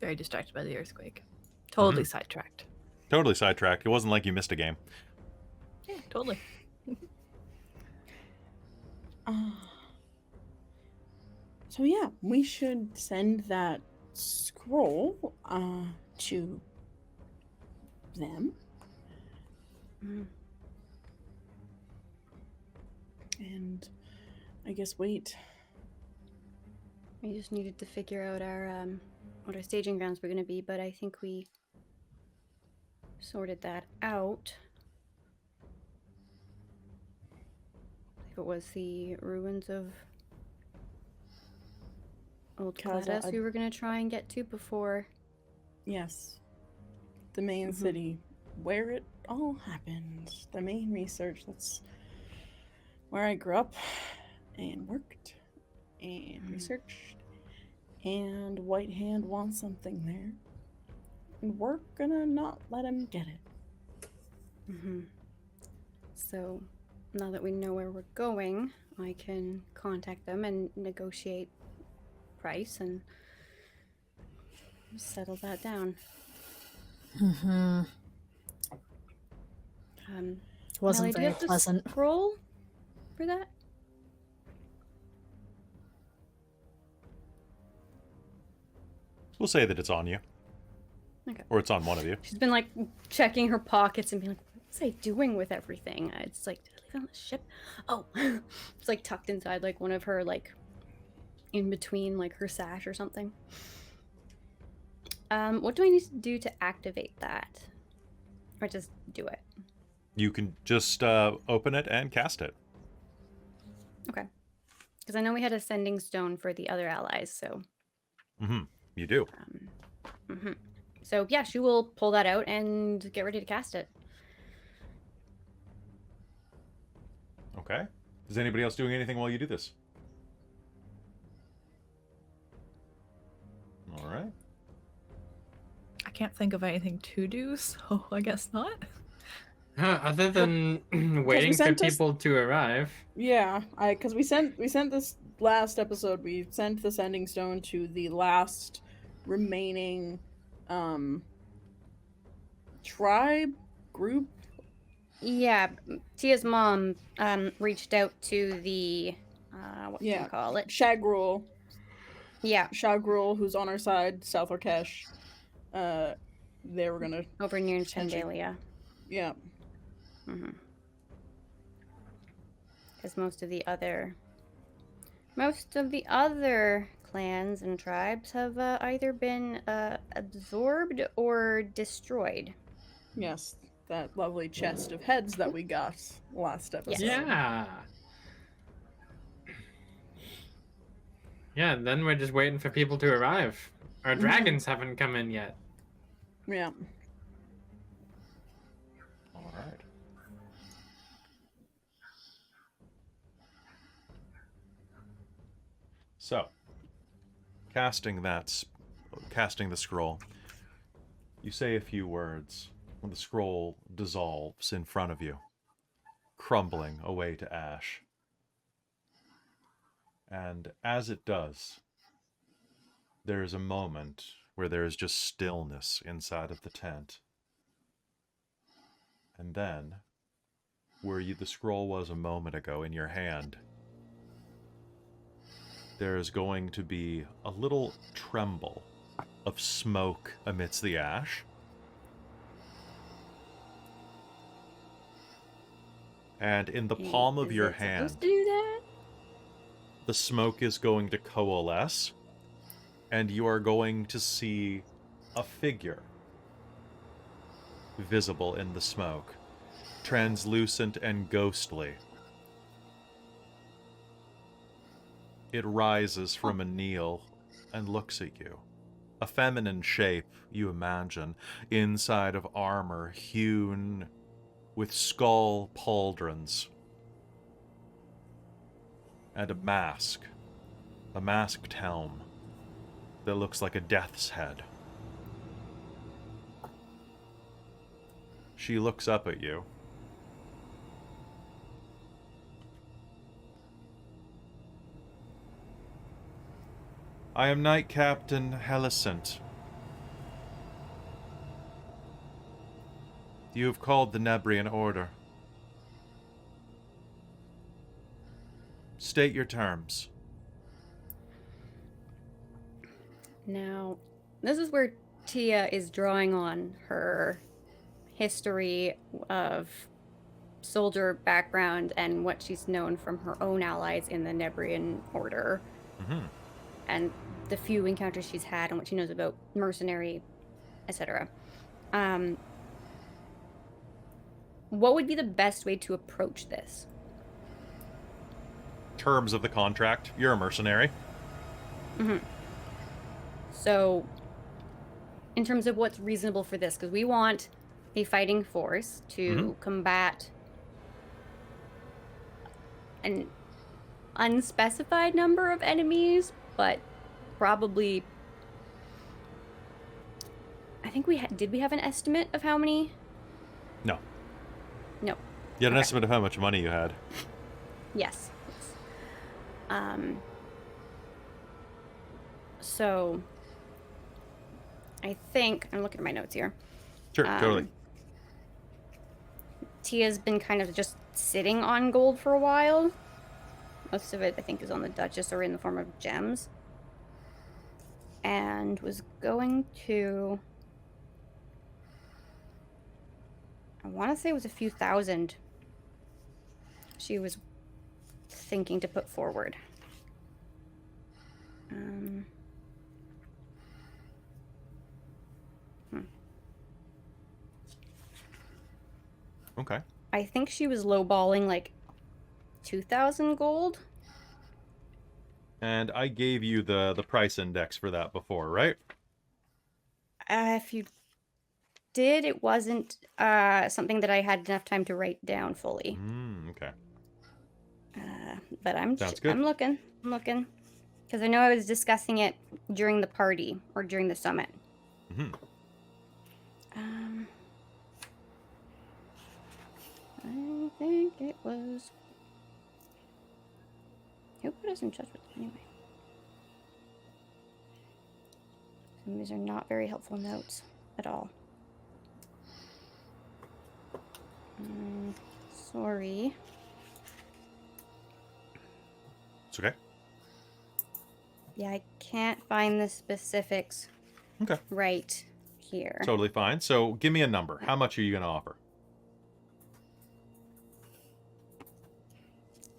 Very distracted by the earthquake. Totally sidetracked. Totally sidetracked. It wasn't like you missed a game. Yeah, totally. So yeah, we should send that scroll to them. And I guess wait. We just needed to figure out our what our staging grounds were going to be, but I think we sorted that out. I think it was the ruins of Old Cladas we were going to try and get to before. Yes. The main city, where it all happened. The main research, that's where I grew up and worked and researched. And Whitehand wants something there. And we're gonna not let him get it. So, now that we know where we're going, I can contact them and negotiate price and settle that down. Wasn't Melly, do you very have the pleasant. scroll for that? We'll say that it's on you. Okay. Or it's on one of you. She's been like checking her pockets and being like, what's I doing with everything? It's like, did I leave it on the ship? Oh, it's like tucked inside like one of her like in between like her sash or something. What do I need to do to activate that? Or just do it? You can just open it and cast it. Okay. Because I know we had a sending stone for the other allies, so. You do. So yeah, she will pull that out and get ready to cast it. Okay. Is anybody else doing anything while you do this? All right. I can't think of anything to do, so I guess not. Other than waiting for sent us- people to arrive. Yeah, because we sent this last episode. We sent the sending stone to the last remaining tribe group. Yeah, Tia's mom reached out to the what do you call it? Shagrul. Yeah, Shagrul, who's on our side, South Orkesh. They were gonna over near potentially- Chandalia. Yeah. Because most of the other clans and tribes have either been absorbed or destroyed. Yes, that lovely chest of heads that we got last episode. Yeah. Yeah, and then we're just waiting for people to arrive. Our dragons haven't come in yet. Yeah. All right. So, casting the scroll, you say a few words when the scroll dissolves in front of you, crumbling away to ash. And as it does, there is a moment where there is just stillness inside of the tent. And then, where the scroll was a moment ago in your hand, there is going to be a little tremble of smoke amidst the ash. And in the palm of your hand, Supposed to do that? the smoke is going to coalesce, and you are going to see a figure visible in the smoke, translucent and ghostly. It rises from a kneel and looks at you. A feminine shape, you imagine, inside of armor hewn with skull pauldrons. And a masked helm that looks like a death's head. She looks up at you. I am Knight Captain Helicent. You have called the Nebrian Order. State your terms. Now, this is where Tia is drawing on her history of soldier background and what she's known from her own allies in the Nebrian Order. Mm-hmm. And the few encounters she's had and what she knows about mercenary, etc. What would be the best way to approach this? Terms of the contract. You're a mercenary. Mm-hmm. So, in terms of what's reasonable for this, because we want a fighting force to combat an unspecified number of enemies, but probably, I think did we have an estimate of how many? No. No. You had an Okay. estimate of how much money you had. Yes. So, I think, I'm looking at my notes here. Sure, totally. Tia's been kind of just sitting on gold for a while. Most of it, I think, is on the Duchess or in the form of gems. And was going to... I want to say it was a few thousand she was thinking to put forward. Okay. I think she was lowballing like 2,000 gold. And I gave you the price index for that before, right? If you did, it wasn't something that I had enough time to write down fully. Okay. But I'm Sounds good. I'm looking, because I know I was discussing it during the party or during the summit. think it was. Who put us in touch with them anyway? Some of these are not very helpful notes at all. Sorry. It's okay. Yeah, I can't find the specifics Okay. right here. Totally fine. So give me a number. How much are you going to offer?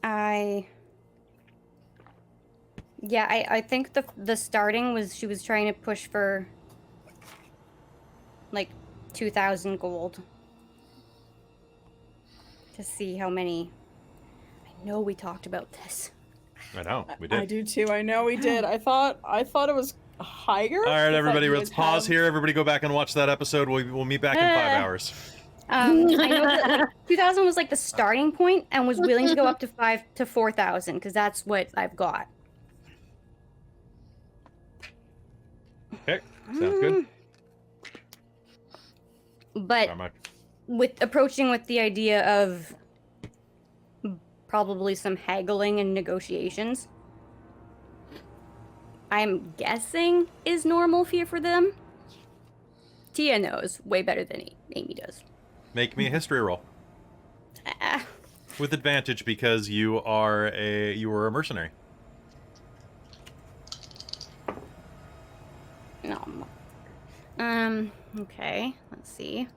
I think the starting was she was trying to push for like 2,000 gold to see how many. I know we talked about this. I know, we did. I do too. I know we did. I thought it was higher. All right, I thought everybody, you let's guys pause have- here. Everybody go back and watch that episode. We'll meet back in 5 hours. I know that like 2,000 was like the starting point, and was willing to go up to 5,000 to 4,000 because that's what I've got. Okay, sounds good. But How much? with approaching with the idea of probably some haggling and negotiations, I'm guessing is normal fear for them. Tia knows way better than Amy does. Make me a history roll with advantage because you were a mercenary. No. Okay. Let's see.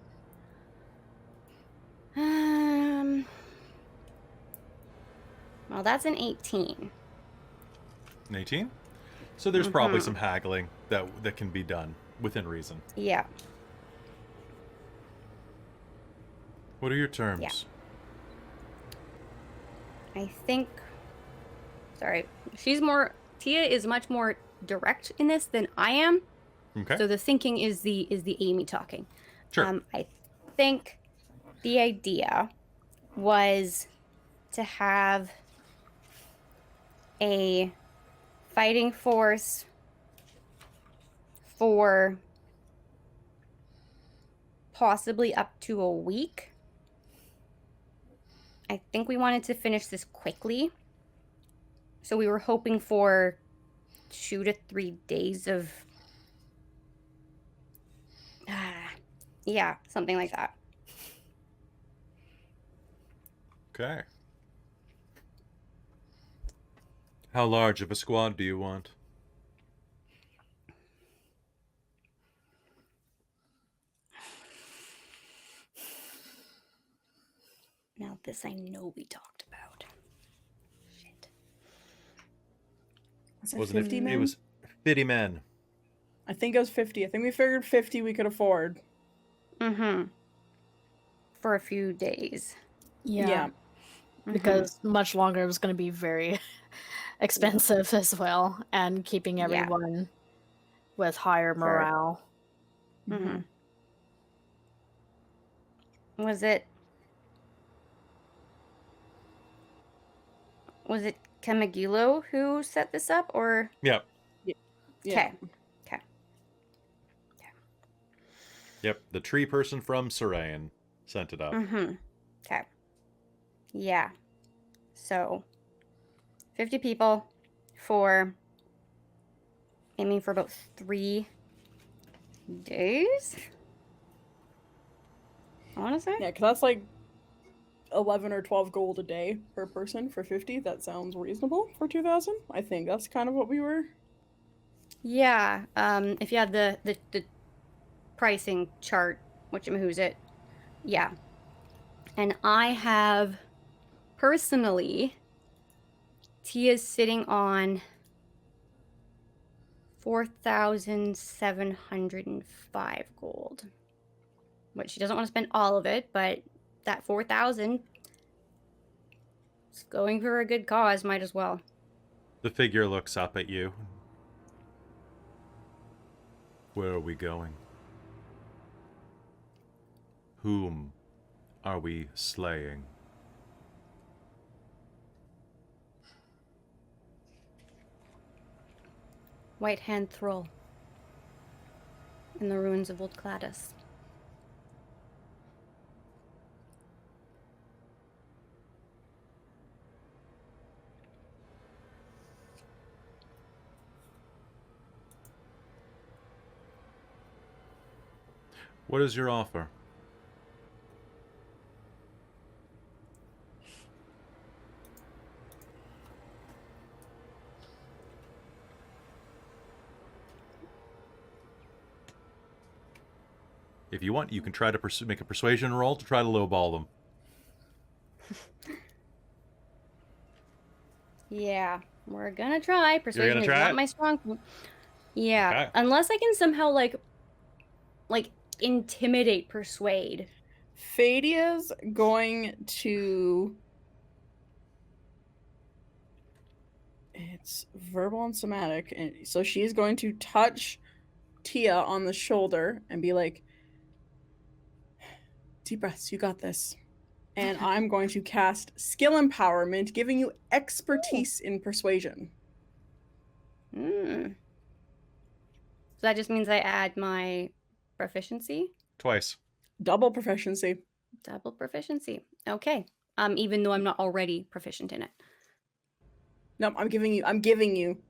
Well, that's an 18. An 18? So there's probably some haggling that can be done within reason. Yeah. What are your terms? Yeah. I think. Sorry. Tia is much more direct in this than I am. Okay. So the thinking is the Amy talking. Sure. I think the idea was to have a fighting force for possibly up to a week. I think we wanted to finish this quickly. So we were hoping for 2 to 3 days of yeah, something like that. Okay. How large of a squad do you want? Now this I know we talked about. Shit. Was it Wasn't 50 it? men? It was 50 men. I think it was 50. I think we figured 50 we could afford. For a few days. Yeah. Because much longer was going to be very expensive as well, and keeping everyone with higher morale. Was it Kamagilo who set this up, or? Yep. Yeah. Okay. Yep. The tree person from Sarayan sent it up. Okay. Yeah. So, 50 people for about 3 days? I want to say? Yeah, because that's like 11 or 12 gold a day per person for 50. That sounds reasonable for 2,000. I think that's kind of what we were. Yeah. If you had the pricing chart, who's it? Yeah. And I have personally, Tia's sitting on 4,705 gold. Which she doesn't want to spend all of it, but that 4,000 is going for a good cause, might as well. The figure looks up at you. Where are we going? Whom are we slaying? Whitehand Thrull in the ruins of Old Gladys. What is your offer? If you want, you can try to make a persuasion roll to try to lowball them. Yeah, we're gonna try. Persuasion gonna is try not it? my strong point. Yeah, Okay. unless I can somehow like intimidate, persuade. Fadia's going to. It's verbal and somatic, and so she's going to touch Tia on the shoulder and be like, "Deep breaths, you got this." And I'm going to cast skill empowerment, giving you expertise in persuasion. So that just means I add my proficiency. Twice. Double proficiency. Double proficiency. Okay. Even though I'm not already proficient in it. No, I'm giving you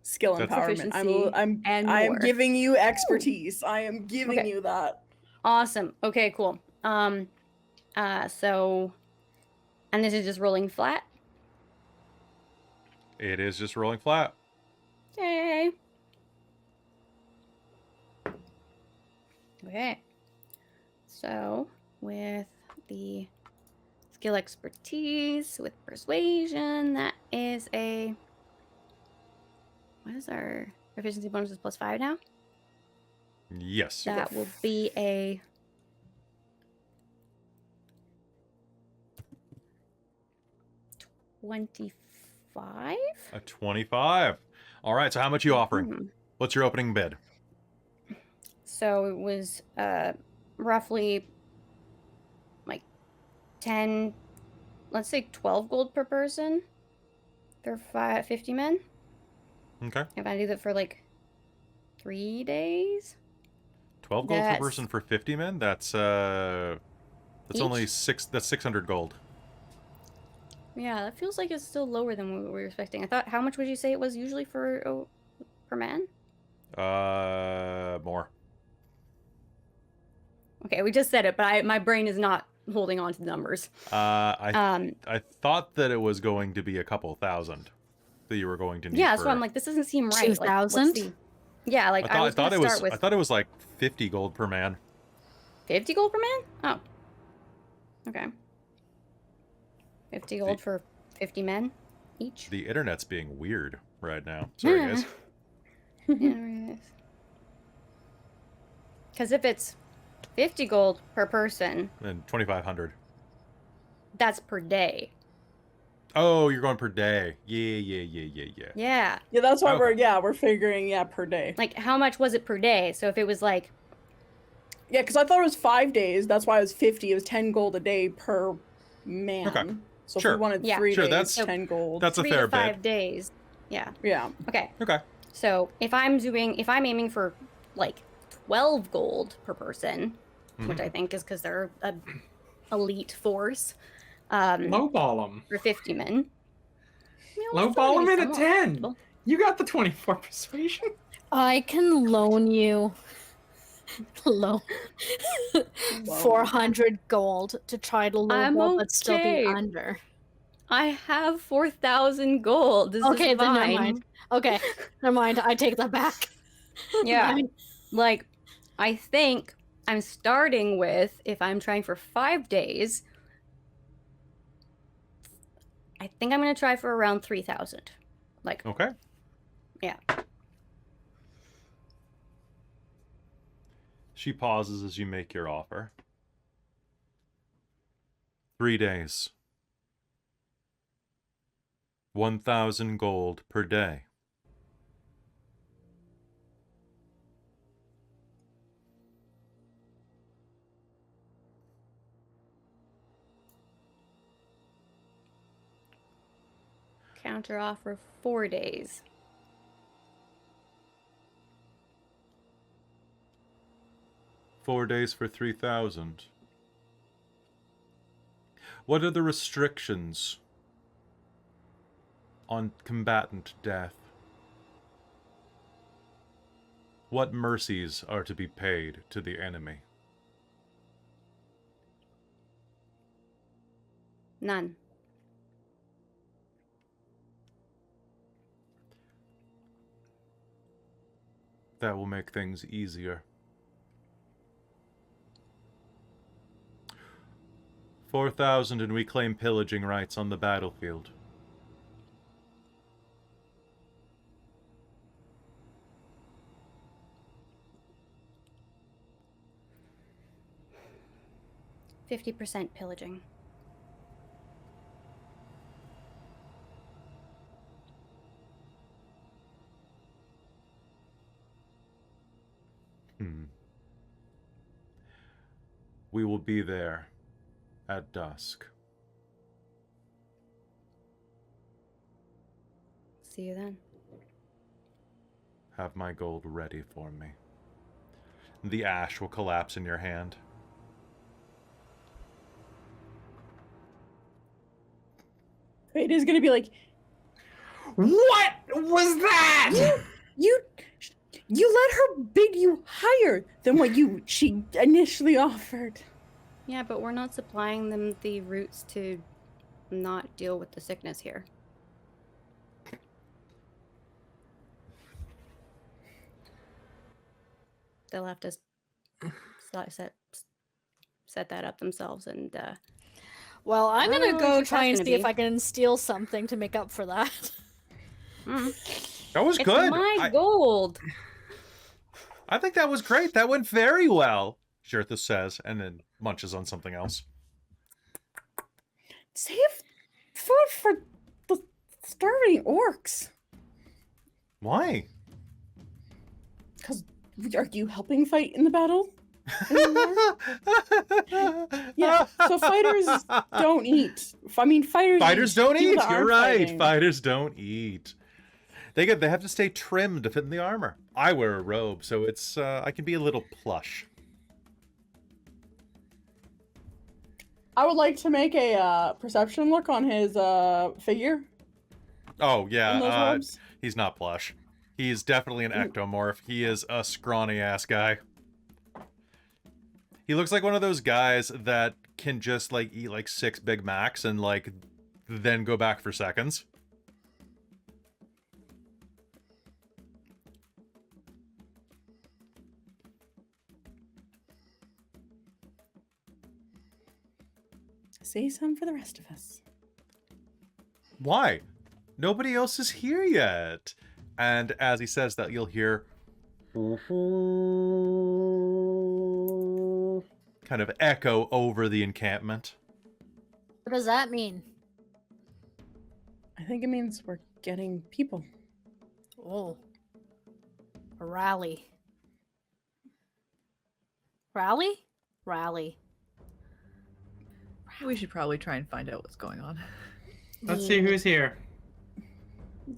skill That's empowerment. proficiency and I am more. giving you expertise. I am giving Okay. you that. Awesome. Okay, cool. So, and this is just rolling flat. It is just rolling flat. Yay. Okay. So, with the skill expertise, with persuasion, that is a... What is our proficiency bonus? Is +5 now? Yes. That will be a... $25? A 25. All right, so how much are you offering? What's your opening bid? So it was roughly like 10, let's say 12 gold per person for 50 men. Okay. If I do that for like 3 days. 12 gold per That's- person for 50 men? That's only Each? 600 gold. Yeah, that feels like it's still lower than what we were expecting. I thought, how much would you say it was usually for per man? More. Okay, we just said it, but my brain is not holding on to the numbers. I thought that it was going to be a couple thousand that you were going to need. Yeah, for... so I'm like, this doesn't seem right. 2,000? Like, yeah, like I was thought gonna it start was. with I thought it was like 50 gold per man. 50 gold per man? Oh. Okay. 50 gold for 50 men each? The internet's being weird right now. Sorry, guys. Because if it's 50 gold per person, And 2,500. that's per day. Oh, you're going per day. Yeah. Yeah. Yeah, that's why Okay. we're figuring per day. Like, how much was it per day? So if it was like... Yeah, because I thought it was 5 days. That's why it was 50. It was 10 gold a day per man. Okay. So Sure. if we wanted Yeah. 3 Sure, days, that's- 10 gold. That's a 3 fair to 5 bit. days. Yeah. Yeah. Okay. Okay. So if I'm aiming for like 12 gold per person, which I think is because they're a elite force, Lowball them. for 50 men. Lowball them at a 10. You got the 24 persuasion. I can loan you 400 gold to try to I'm lowball but still okay. be under. I have 4,000 gold. This Okay, is then never fine. mind. Okay, never mind. I take that back. Yeah. Fine. Like, I think I'm starting with, if I'm trying for 5 days, I think I'm going to try for around 3,000. Like, Okay. yeah. She pauses as you make your offer. 3 days. 1,000 gold per day. Counter offer 4 days. Four days for 3,000. What are the restrictions on combatant death? What mercies are to be paid to the enemy? None. That will make things easier. 4,000 and we claim pillaging rights on the battlefield. %50 pillaging. We will be there at dusk. See you then. Have my gold ready for me. The ash will collapse in your hand. Fada's gonna be like, What was that? you let her bid you higher than what she initially offered. Yeah, but we're not supplying them the roots to not deal with the sickness here. They'll have to set that up themselves, and Well, I'm I gonna don't know go what try and that's see gonna if be. I can steal something to make up for that. That was it's good. my gold. I think that was great. That went very well, Shirtha says, and then munches on something else. Save food for the starving orcs. Why? Because are you helping fight in the battle anymore? Yeah, so fighters don't eat. I mean, Fighters don't People eat. that You're aren't right. fighting. Fighters don't eat. They have to stay trimmed to fit in the armor. I wear a robe, so it's I can be a little plush. I would like to make a perception look on his figure Oh in those yeah, robes. he's not plush. He's definitely an ectomorph. He is a scrawny ass guy. He looks like one of those guys that can just like eat like 6 Big Macs and like then go back for seconds. Say some for the rest of us. Why? Nobody else is here yet. And as he says that, you'll hear kind of echo over the encampment. What does that mean? I think it means we're getting people. Oh. A rally. Rally? Rally. We should probably try and find out what's going on. Let's see who's here.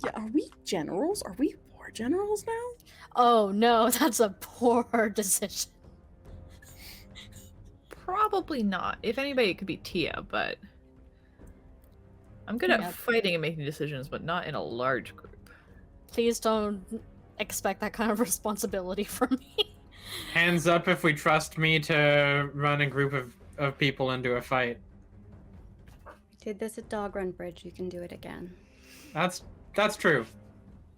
Yeah, are we generals? Are we war generals now? Oh no, that's a poor decision. Probably not. If anybody, it could be Tia, but I'm good at Yep. fighting and making decisions, but not in a large group. Please don't expect that kind of responsibility from me. Hands up if we trust me to run a group of people into a fight. Did this at Dog Run Bridge, you can do it again. That's true.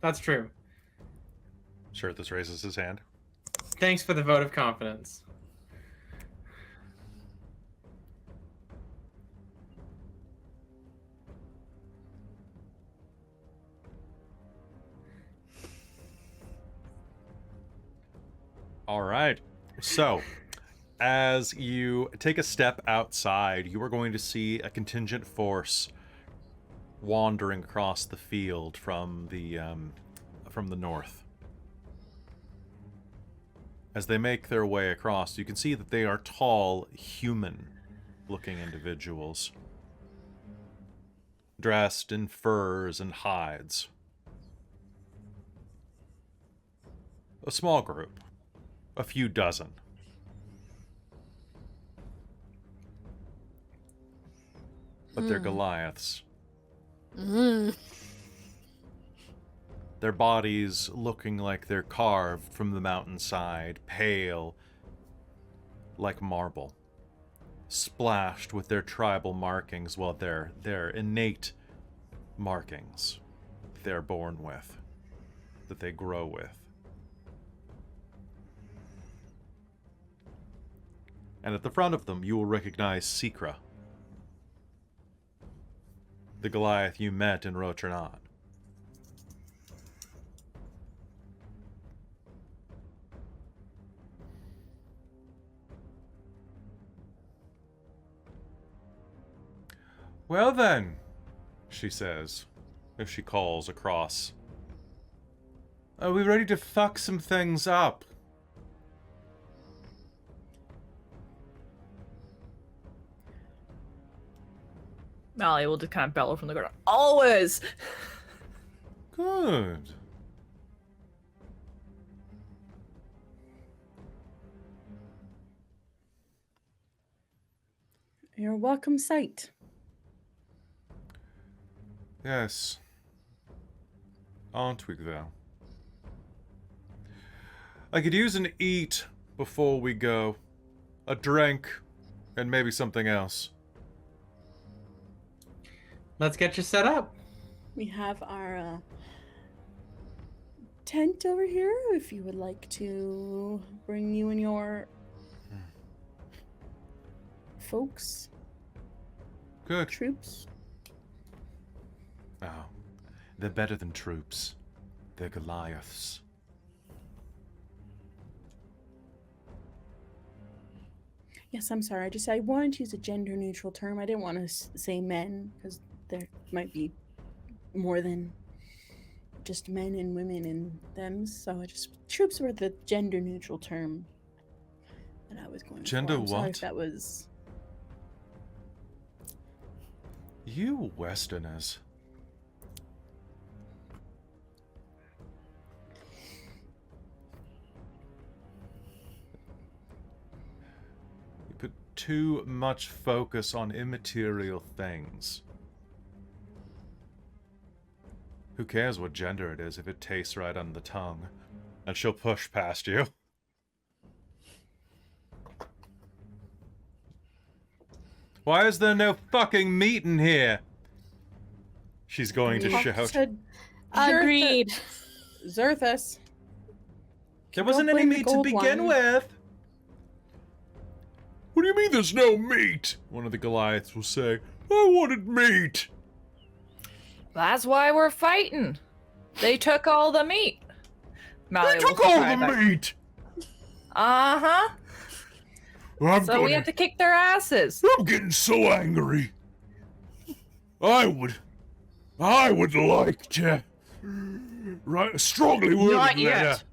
That's true. Shirtless raises his hand. Thanks for the vote of confidence. All right. So, as you take a step outside, you are going to see a contingent force wandering across the field from the north. As they make their way across, you can see that they are tall, human-looking individuals, dressed in furs and hides. A small group, a few dozen. But they're Goliaths. Mm. Their bodies looking like they're carved from the mountainside, pale, like marble. splashed with their tribal markings, well, their innate markings they're born with, that they grow with. And at the front of them, you will recognize Sikra, the Goliath you met in Rotranad. Well then, she says, as she calls across. Are we ready to fuck some things up? Malia will just kind of bellow from the ground. Always! Good. You're a welcome sight. Yes. Aren't we, though? I could use an eat before we go. A drink, and maybe something else. Let's get you set up. We have our tent over here if you would like to bring you and your folks, Good. troops. Oh, they're better than troops. They're Goliaths. Yes, I'm sorry. I wanted to use a gender neutral term. I didn't want to say men because there might be more than just men and women in them. So troops were the gender neutral term that I was going Gender for. I'm sorry what? if that was You Westerners. You put too much focus on immaterial things. Who cares what gender it is if it tastes right on the tongue? And she'll push past you. Why is there no fucking meat in here? She's going to shout. Agreed. Zerthus. There wasn't Don't any blame the meat to gold begin one. with. What do you mean there's no meat? One of the Goliaths will say, I wanted meat. That's why we're fighting. They took all the meat. Malia They took will all try the back. meat. Uh-huh. So we have to kick their asses. I'm getting so angry. I would like to write a strongly worded Not letter. yet.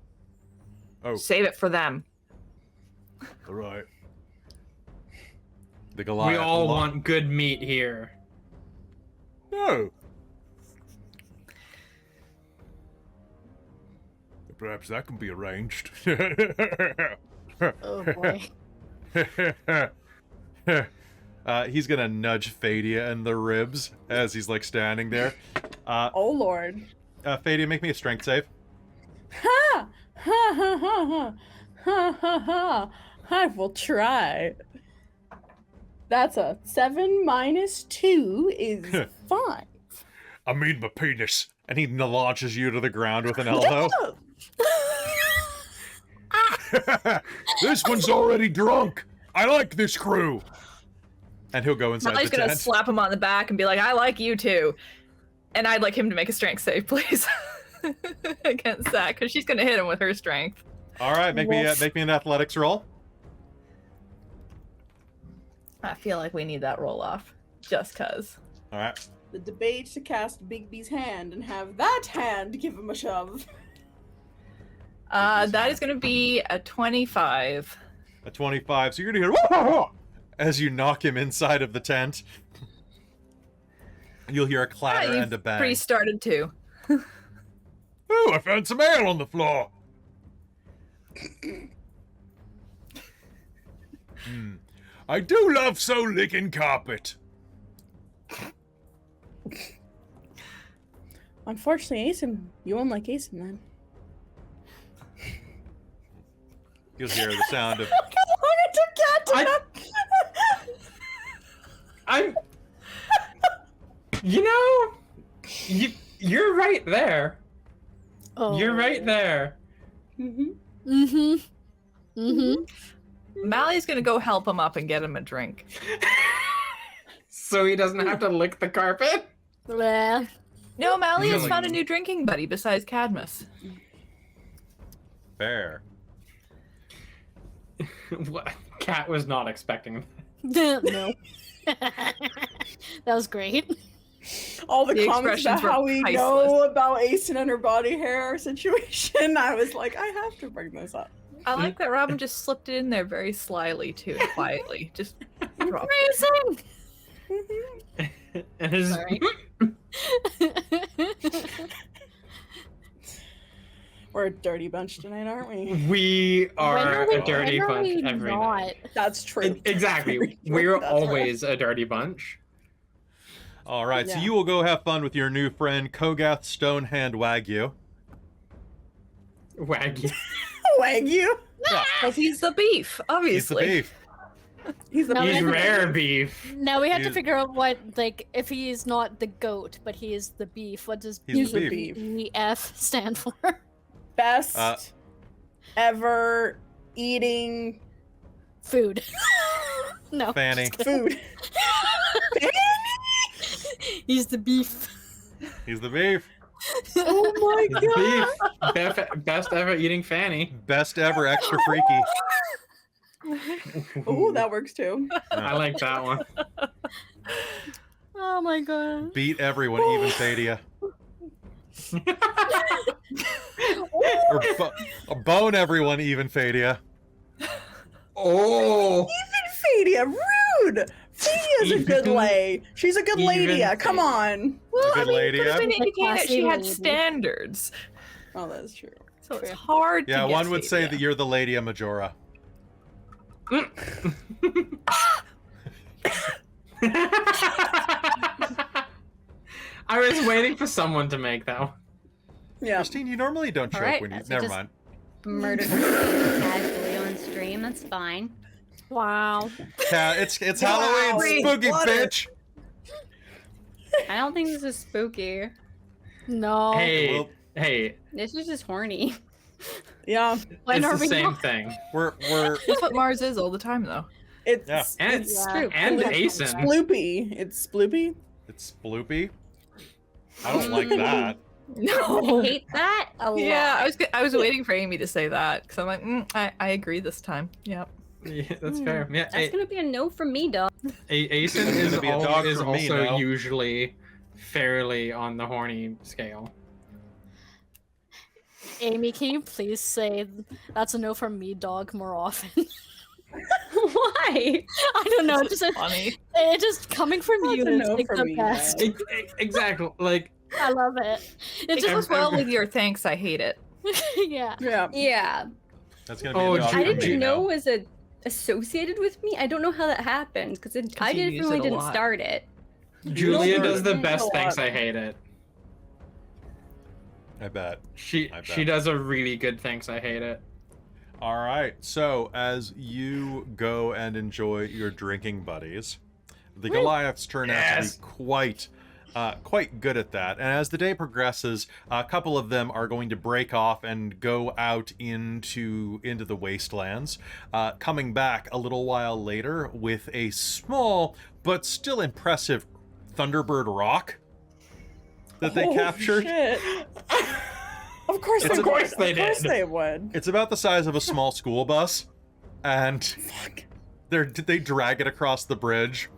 Oh, Save it for them. all right. The Goliath. We all lo- want good meat here. No. Perhaps that can be arranged. Oh boy. He's gonna nudge Fadia in the ribs as he's like standing there. Oh Lord. Fadia, make me a strength save. Ha! Ha ha ha ha! Ha ha ha! I will try. That's a 7 minus 2 is 5. I mean my penis. And he launches you to the ground with an elbow. This one's already drunk. I like this crew. And he'll go inside Malia's the gonna tent. slap him on the back and be like, I like you too. And I'd like him to make a strength save, please. Against that, because she's gonna hit him with her strength. All right, make me an athletics roll. I feel like we need that roll off. Just cause. All right. The debate to cast Bigby's hand and have that hand give him a shove. That is gonna be a 25. A 25. So you're gonna hear "Wah!" as you knock him inside of the tent. You'll hear a clatter and a bang. Pre-started too. Oh, I found some ale on the floor. I do love so licking carpet. Unfortunately, Asim, you won't like Asim then. You'll hear the sound of I'm. You know, you're right there. Oh. You're right there. Mm-hmm. Mm-hmm. Mm-hmm. Mally's gonna go help him up and get him a drink. So he doesn't have to lick the carpet. Well, No, Mally has Really? found a new drinking buddy besides Cadmus. Fair. What? Cat was not expecting. no. That was great. All the The comments about expressions were how we priceless. know about Ace and under body hair situation. I was like, I have to bring this up. I like that Robin just slipped it in there very slyly too, quietly. Just dropped Amazing. And his Sorry. We're a dirty bunch tonight, aren't we? we are a dirty when are bunch we every not? night. That's true. Exactly. We're always a dirty bunch. All right, so Yeah. you will go have fun with your new friend Kogath Stonehand Wagyu. Wagyu. Wagyu. because he's the beef, He's the obviously. beef. He's the No, He's that's- rare beef. Now we have to He's- figure out what, like, if he is not the goat, but he is the beef. What does He's the BEF beef. stand for? best ever eating Food. No. Fanny. food. He's the beef. He's the beef. Oh my He's god. beef. Best ever eating Fanny. Best ever extra freaky. Oh, that works too. I like that one. Oh my god. Beat everyone, even Fadia. or bone everyone, even Fadia. Oh. Fadia, rude. Fadia's a good Even- lay. She's a good lady. even Come on. Well, Good I mean, lady, could have yeah. been Like indicating that she classy had lady. standards, Oh, that's true. so it's True. hard. Yeah, to one guess would say Fadia. that you're the Lady of Majora. I was waiting for someone to make that one. Yeah. Christine, you normally don't choke Alright, when you. so Never just- mind. Murdered casually on stream. That's fine. Wow. Yeah, it's Wow. Halloween, spooky What a- bitch. I don't think this is spooky. No. Hey, Well- hey, This is just horny. Yeah. When it's are the we same not? thing. We're That's what Mars is all the time, though. It's Yeah. And it's Yeah. true. and it's Asen. sploopy. It's sploopy. it's sploopy. I don't like that. I No. hate that a lot. Yeah, I was waiting for Amy to say that because I'm like, I agree this time. Yep. Yeah, that's fair. Yeah, That's gonna be a no from me, dog. Asen It's is, gonna be a dog is from me also now. usually fairly on the horny scale. Amy, can you please say that's a no from me, dog, more often? Why? I don't know. Just Funny. it just coming from That's you a is no like from the me, best. Exactly. Like I love it. It It just goes well with your thanks. I hate it. yeah. Yeah. Yeah. That's gonna be Oh, a dog I from me didn't now. know it was associated with me. I don't know how that happened because I you use definitely it a didn't lot. start it. Julia No, does the no, best no, thanks I- I hate it. I bet. She I bet. she does a really good thanks I hate it. All right. So as you go and enjoy your drinking buddies, the Goliaths turn out Yes. to be quite good at that. And as the day progresses, a couple of them are going to break off and go out into the wastelands, coming back a little while later with a small but still impressive Thunderbird rock that they Holy captured. Shit. Of course It's they a- would. Of course they Of course did. they would. It's about the size of a small school bus, and Fuck. they drag it across the bridge.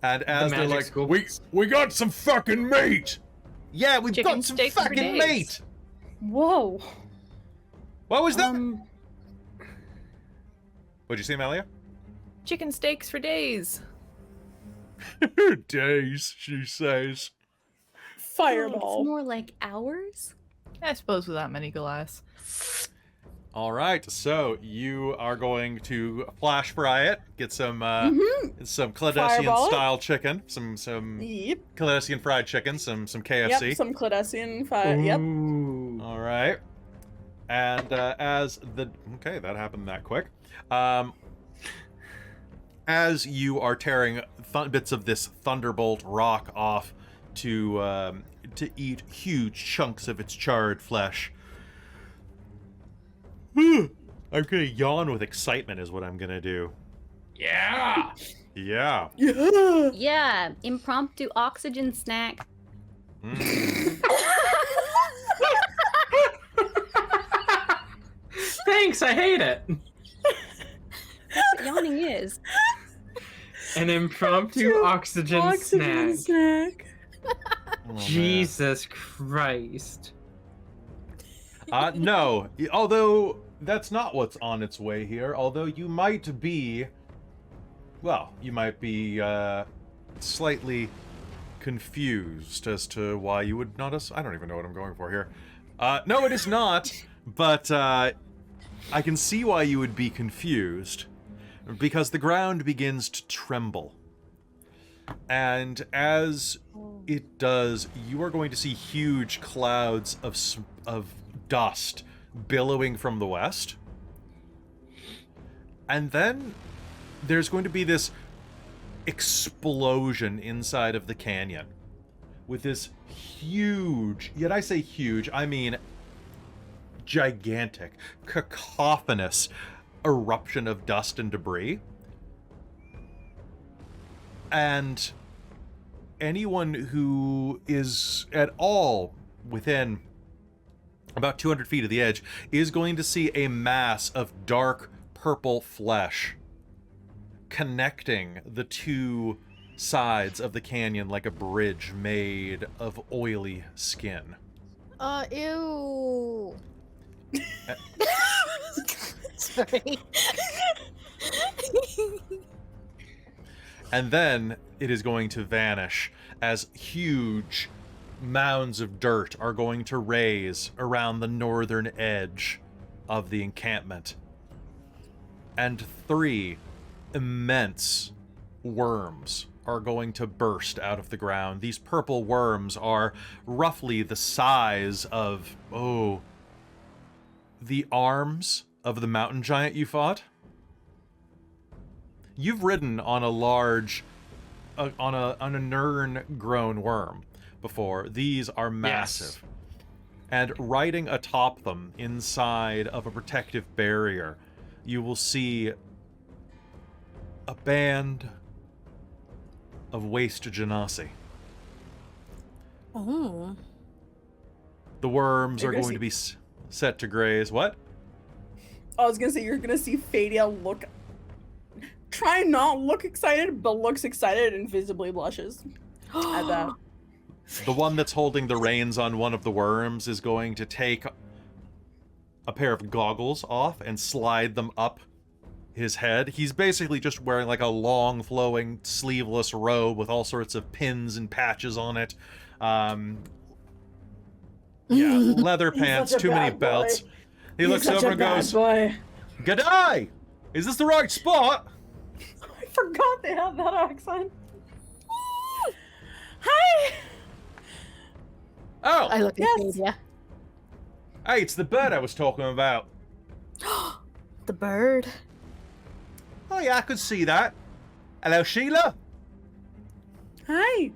And as they're magic like, school we bus." got some fucking meat. Yeah, we've Chicken got some steaks for fucking days. meat. Whoa. What was that? What'd you say, Malia? Chicken steaks for days. Days, she says. Fireball. It's more like hours. I suppose with that many Goliaths. All right, so you are going to flash fry it, get some some Fireball Clandestine it. style chicken, some Yep. Clandestine fried chicken, some KFC. Yep. Some Clandestine fire. Yep. Ooh. All right. And as the okay, that happened that quick. as you are tearing bits of this thunderbolt rock off to eat huge chunks of its charred flesh. I'm gonna yawn with excitement is what I'm gonna do. Yeah. Yeah. Yeah. Yeah, impromptu oxygen snack. Mm. Thanks, I hate it. That's what yawning is. An impromptu oxygen snack. Oh, man. Jesus Christ. No, although that's not what's on its way here. Although you might be, well, you might be slightly confused as to why you would not. I don't even know what I'm going for here. No, it is not. But I can see why you would be confused, because the ground begins to tremble. And as it does, you are going to see huge clouds of dust billowing from the west. And then there's going to be this explosion inside of the canyon with this huge, yet I say huge, I mean gigantic, cacophonous eruption of dust and debris. And anyone who is at all within about 200 feet of the edge is going to see a mass of dark purple flesh connecting the two sides of the canyon like a bridge made of oily skin. Ew. Sorry. And then it is going to vanish as huge mounds of dirt are going to raise around the northern edge of the encampment. And 3 immense worms are going to burst out of the ground. These purple worms are roughly the size of, the arms of the mountain giant you fought. You've ridden on a large, on a Nyrn-grown worm before. These are massive. Yes. And riding atop them, inside of a protective barrier, you will see a band of waste genasi. Oh. The worms are going to be set to graze. What? I was gonna say, you're gonna see Fadia try not look excited, but looks excited and visibly blushes at that. The one that's holding the reins on one of the worms is going to take a pair of goggles off and slide them up his head. He's basically just wearing like a long, flowing, sleeveless robe with all sorts of pins and patches on it. Leather pants, too many belts. He looks over and goes, "G'day! Is this the right spot?" I forgot they have that accent. Hi! Oh! I look at Fadia. Hey, it's the bird I was talking about. The bird. Oh yeah, I could see that. Hello, Sheila. Hi.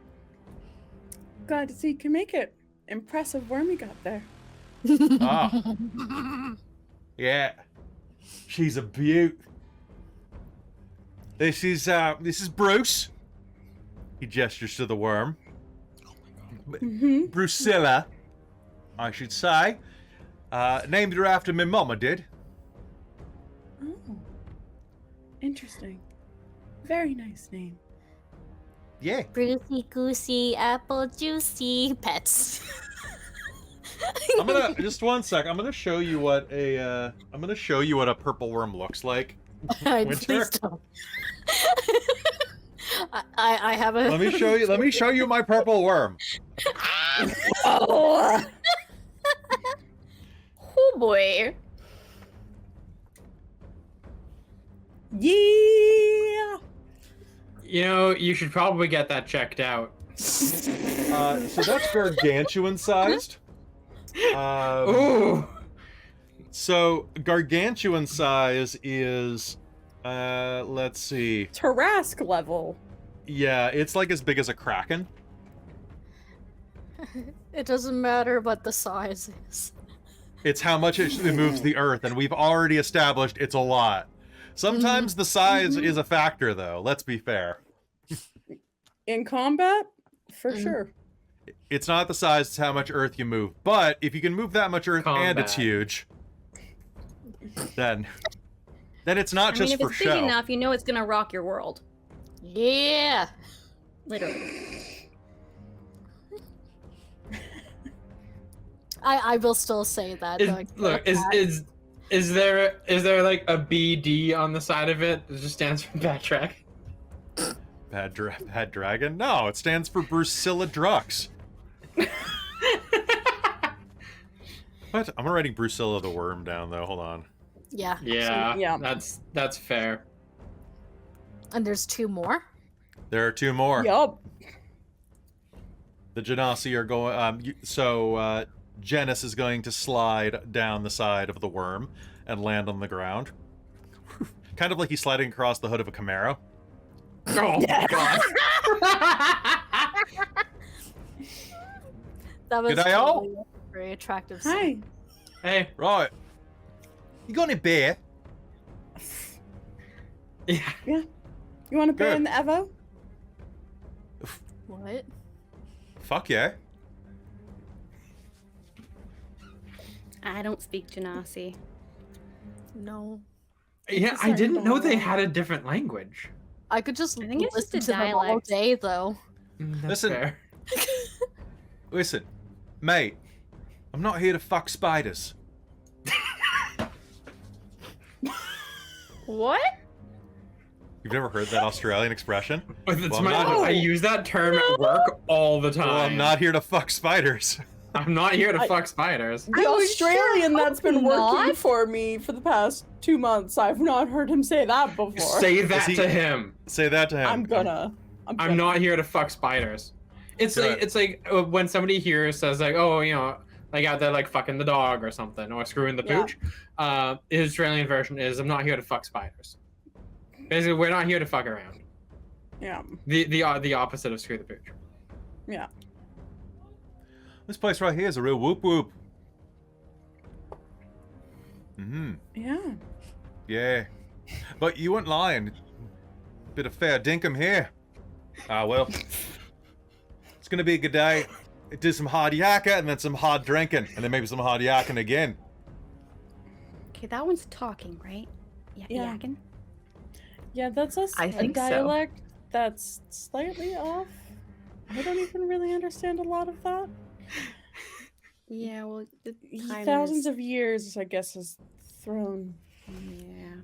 Glad to see you can make it. Impressive worm you got there. Oh. Yeah. She's a beaut. This is Bruce. He gestures to the worm. Brucilla, I should say. Named her after my mama did. Oh. Interesting. Very nice name. Yeah. Brucey, goosey, apple juicy pets. I'm gonna just one sec. I'm gonna show you what a purple worm looks like. Please don't. I have a. Let me show you my purple worm. Oh boy. Yeah. You know, you should probably get that checked out. So that's gargantuan sized. Ooh. So gargantuan size is Let's see. Tarrasque level. Yeah, it's like as big as a kraken. It doesn't matter what the size is. It's how much it moves the earth, and we've already established it's a lot. Sometimes the size is a factor, though. Let's be fair. In combat, for sure. It's not the size, it's how much earth you move. But if you can move that much earth and it's Combat. huge, then it's not I just mean, if for it's big show. enough, you know it's gonna rock your world. Yeah. Literally. I will still say that. Is there like a BD on the side of it that just stands for backtrack? Bad dragon? No, it stands for Brucilla Drux. What? I'm writing Brucilla the Worm down, though. Hold on. Yeah. Yeah, yeah. that's fair. And there's 2 more. There are 2 more. Yup. The Genasi are going. Genis is going to slide down the side of the worm and land on the ground, kind of like he's sliding across the hood of a Camaro. Oh god. That was G'day, all. totally a very attractive. Hi. scene. Hey. Right. You got any beer? Yeah. You want to Good. play in the Evo? What? Fuck yeah. I don't speak Genasi. No. Yeah, I didn't know they had a different language. I could just I think it's just listen a to them all dialect. day, though. That's Listen. fair. Listen, mate. I'm not here to fuck spiders. What? You've never heard that Australian expression? It's Well, my, I'm not- I use that term at work all the time. Well, I'm not here to fuck spiders. I'm not here to I- fuck spiders. The Australian that's been working not. for me for the past 2 months, I've not heard him say that before. Say that he- to him. Say that to him. I'm gonna. I'm not here to fuck spiders. It's Good. like when somebody here says like, oh, you know, like out there like fucking the dog or something or screwing the Yeah. pooch. The Australian version is I'm not here to fuck spiders. Basically, we're not here to fuck around. Yeah. The opposite of screw the pooch. Yeah. This place right here is a real whoop whoop. Yeah. Yeah. But you weren't lying. Bit of fair dinkum here. Ah, well. It's gonna be a good day. Do some hard yakka and then some hard drinking. And then maybe some hard yakking again. Okay, that one's talking, right? Yeah. Yeah. Yakking. Yeah, that's a I think so. dialect that's slightly off. I don't even really understand a lot of that. Yeah, well, the time Thousands is- of years, I guess, has thrown. Yeah.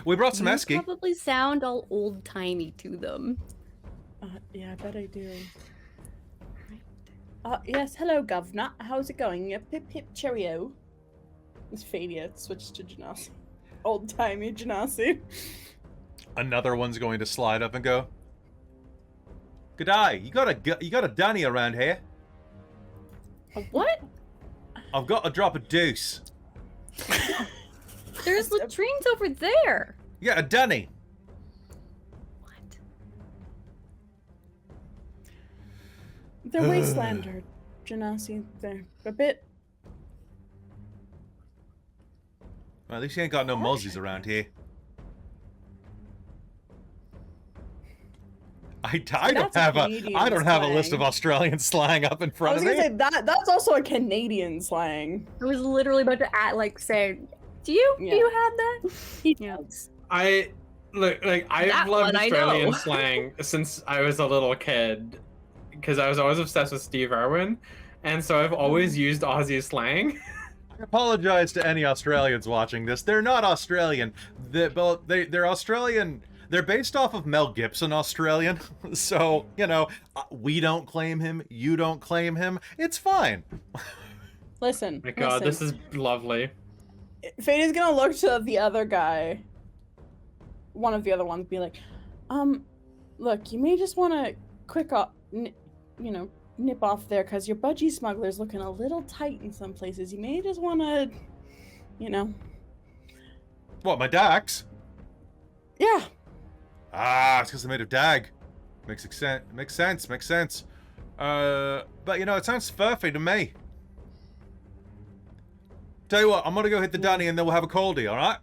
We brought some You esky. probably sound all old-timey to them. Yeah, I bet I do. Yes, hello, Governor. How's it going? Yeah, pip pip cheerio. It's Fadia. Switched to Genasi. Old-timey Genasi. Another one's going to slide up and go. G'day, you got a dunny around here? What? I've got to drop a deuce. There's latrines over there. Yeah, a dunny. What? They're Wastelander, Genasi. They're a bit. Well, at least you ain't got no mozzies around here. I don't That's a have Canadian I don't have a list of slang. Australian slang up in I front was of gonna me. say that's also a Canadian slang. I was literally about to say, do you Yeah. do you have that? Yeah. I look like I've That loved one I know. Australian slang since I was a little kid because I was always obsessed with Steve Irwin, and so I've always used Aussie slang. I apologize to any Australians watching this. They're not Australian. They're Australian. They're based off of Mel Gibson Australian. So, you know, we don't claim him. You don't claim him. It's fine. Listen. My God, this listen. is lovely. Fadia's gonna look to the other guy. One of the other ones, be like, look, you may just want to nip off there because your budgie smuggler's looking a little tight in some places. You may just want to, What, my Dax? Yeah. Ah, it's because they're made of dag. Makes sense. But you know, it sounds furfy to me. Tell you what, I'm gonna go hit the dunny and then we'll have a coldie, alright?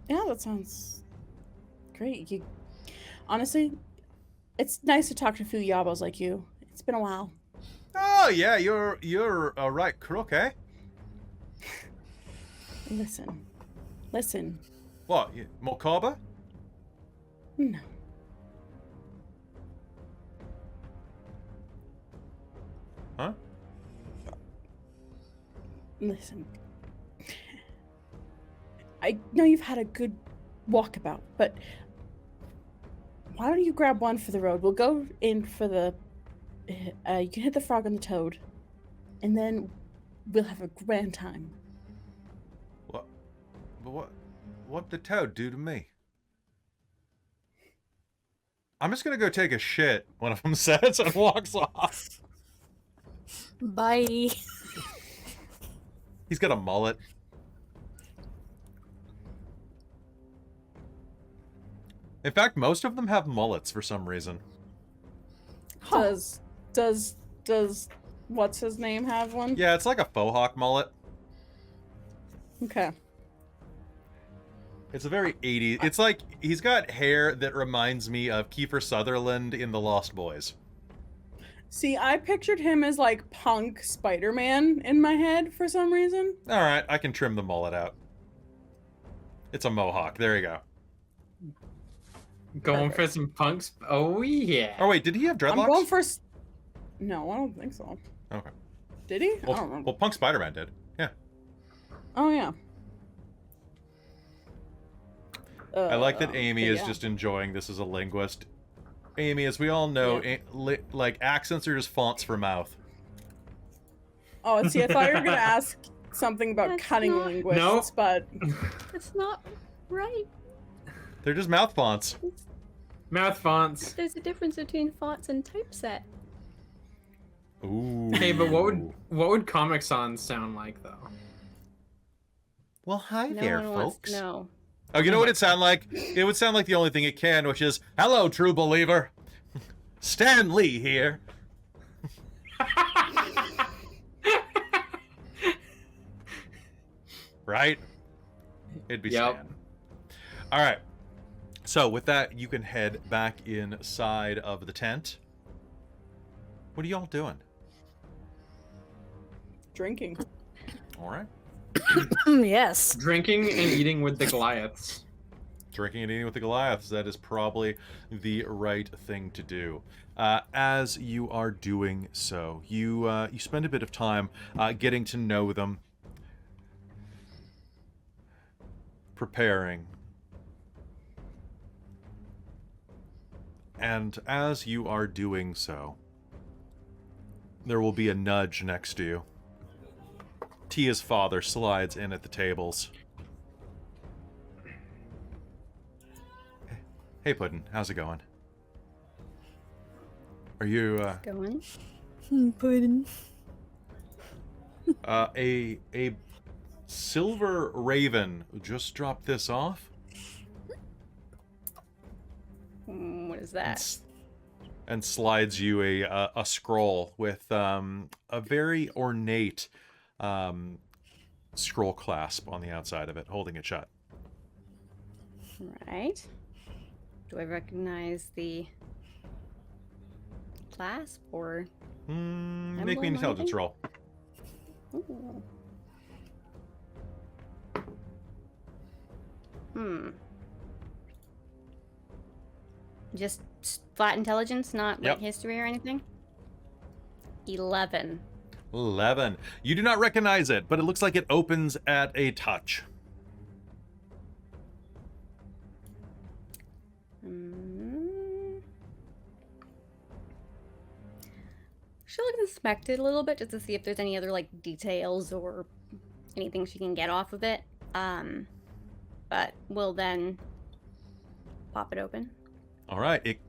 Yeah, that sounds great. Honestly, it's nice to talk to a few yabos like you. It's been a while. Oh yeah, you're a right crook, eh? Listen. What, more cobber? No. Huh? Listen. I know you've had a good walkabout, but why don't you grab one for the road? We'll go in for the... you can hit the frog and the toad, and then we'll have a grand time. What? But what the toad do to me? I'm just gonna go take a shit, one of them says, and walks off. Bye. He's got a mullet. In fact, most of them have mullets for some reason. Does what's his name have one? Yeah, it's like a faux hawk mullet. Okay. It's a very 80s. It's like he's got hair that reminds me of Kiefer Sutherland in The Lost Boys. See, I pictured him as like punk Spider-Man in my head for some reason. All right, I can trim the mullet out. It's a mohawk. There you go. Going for some punks. Oh yeah. Oh wait, did he have dreadlocks? I'm going for... No, I don't think so. Okay. Did he? Well, I don't remember. well, Punk Spider-Man did. Yeah. Oh, yeah. I like that Amy is yeah. just enjoying this as a linguist. Amy, as we all know, like accents are just fonts for mouth. Oh, see, I thought you were going to ask something about That's cutting not- linguists, No. but... That's not right. They're just mouth fonts. Mouth fonts. There's a difference between fonts and typeset. Ooh. Hey, but what would Comic Sans sound like though? Well, hi No there, one wants folks. to know. Oh, you know what it'd sound like? It would sound like the only thing it can, which is, "Hello, true believer. Stan Lee here." Right? It'd be Yep. Stan. All right. So with that, you can head back inside of the tent. What are y'all doing? Drinking. All right. Yes. Drinking and eating with the Goliaths. Drinking and eating with the Goliaths. That is probably the right thing to do. As you are doing so, you spend a bit of time getting to know them, preparing. And as you are doing so, there will be a nudge next to you. Tia's father slides in at the tables. Hey, Puddin', how's it going? Are you, Going. Pudding. a silver raven just dropped this off? What is that? And slides you a scroll with a very ornate scroll clasp on the outside of it, holding it shut. Right. Do I recognize the clasp or? Make me an Emblem or intelligence anything? roll. Ooh. Just flat intelligence, not Yep. like history or anything? 11. 11. You do not recognize it, but it looks like it opens at a touch. She'll inspect it a little bit just to see if there's any other like details or anything she can get off of it. But we'll then pop it open. All right.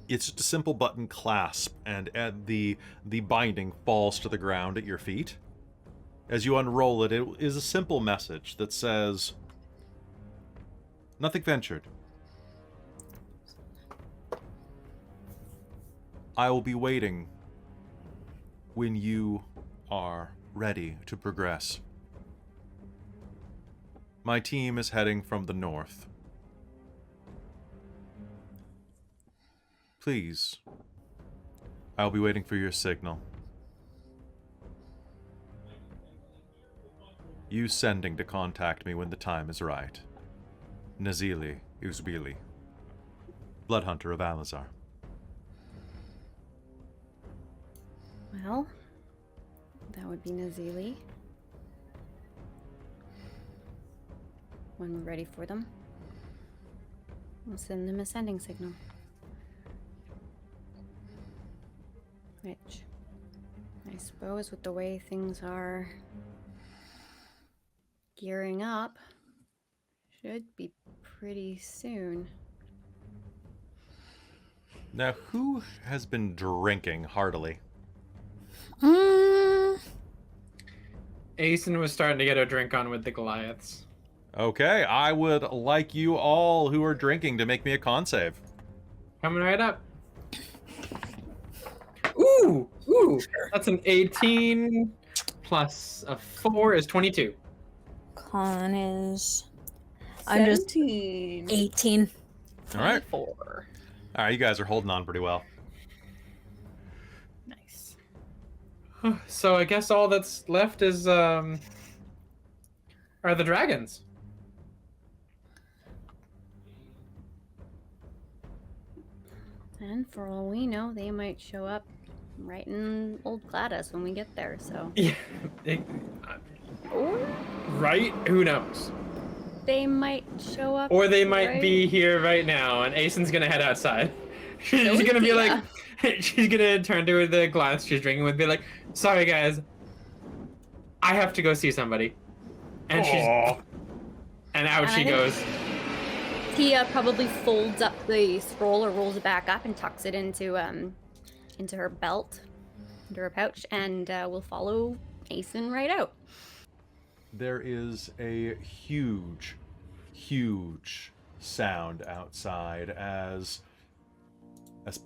It's just a simple button clasp, and the binding falls to the ground at your feet. As you unroll it, it is a simple message that says, "Nothing ventured, I will be waiting when you are ready to progress. My team is heading from the north. Please, I'll be waiting for your signal. You sending to contact me when the time is right. Nazili Uzbili, Bloodhunter of Alizar. Well, that would be Nazili. When we're ready for them, we'll send them a sending signal. Which, I suppose with the way things are gearing up, should be pretty soon. Now, who has been drinking heartily? Aeson was starting to get a drink on with the Goliaths. Okay, I would like you all who are drinking to make me a con save. Coming right up. Ooh! That's an 18 plus a 4 is 22. Con is under 17. 18. All right. 4. All right, you guys are holding on pretty well. Nice. So I guess all that's left is are the dragons. And for all we know, they might show up right in Old Gladys when we get there, so. Yeah. Or Right? Who knows? they might show up. Or they might right- be here right now, and Aeson's gonna head outside. She's No gonna be idea. like, she's gonna turn to the glass she's drinking with, be like, "Sorry guys, I have to go see somebody," and and out And she I think- goes. Tia probably folds up the scroll or rolls it back up and tucks it into her belt, into her pouch, and will follow Aeson right out. There is a huge, huge sound outside as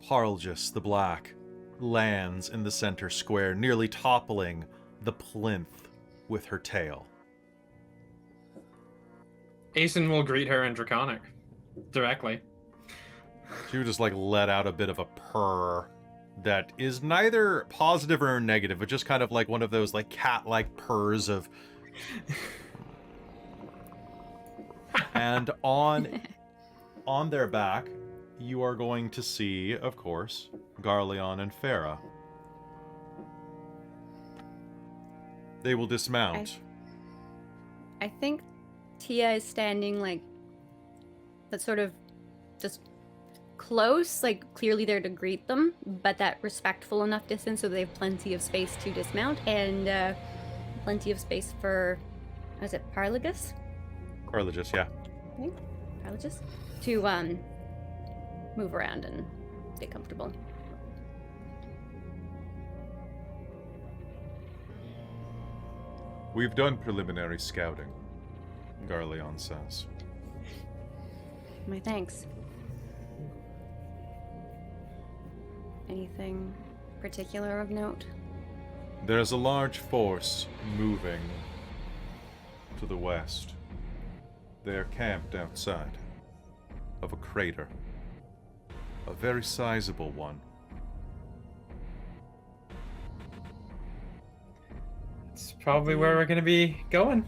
Parlgus the Black lands in the center square, nearly toppling the plinth with her tail. Aeson will greet her in Draconic, directly. She would just like let out a bit of a purr that is neither positive or negative, but just kind of like one of those like cat-like purrs of. And on their back, you are going to see, of course, Garleon and Farah. They will dismount. I think Tia is standing like that, sort of just close, like clearly there to greet them, but that respectful enough distance so they have plenty of space to dismount and plenty of space for, is it Parlagus? Parlagus, yeah. Okay, Parlagus, to move around and get comfortable. We've done preliminary scouting, Garleon says. My thanks. Anything particular of note? There's a large force moving to the west. They are camped outside of a crater. A very sizable one. It's probably where we're gonna be going.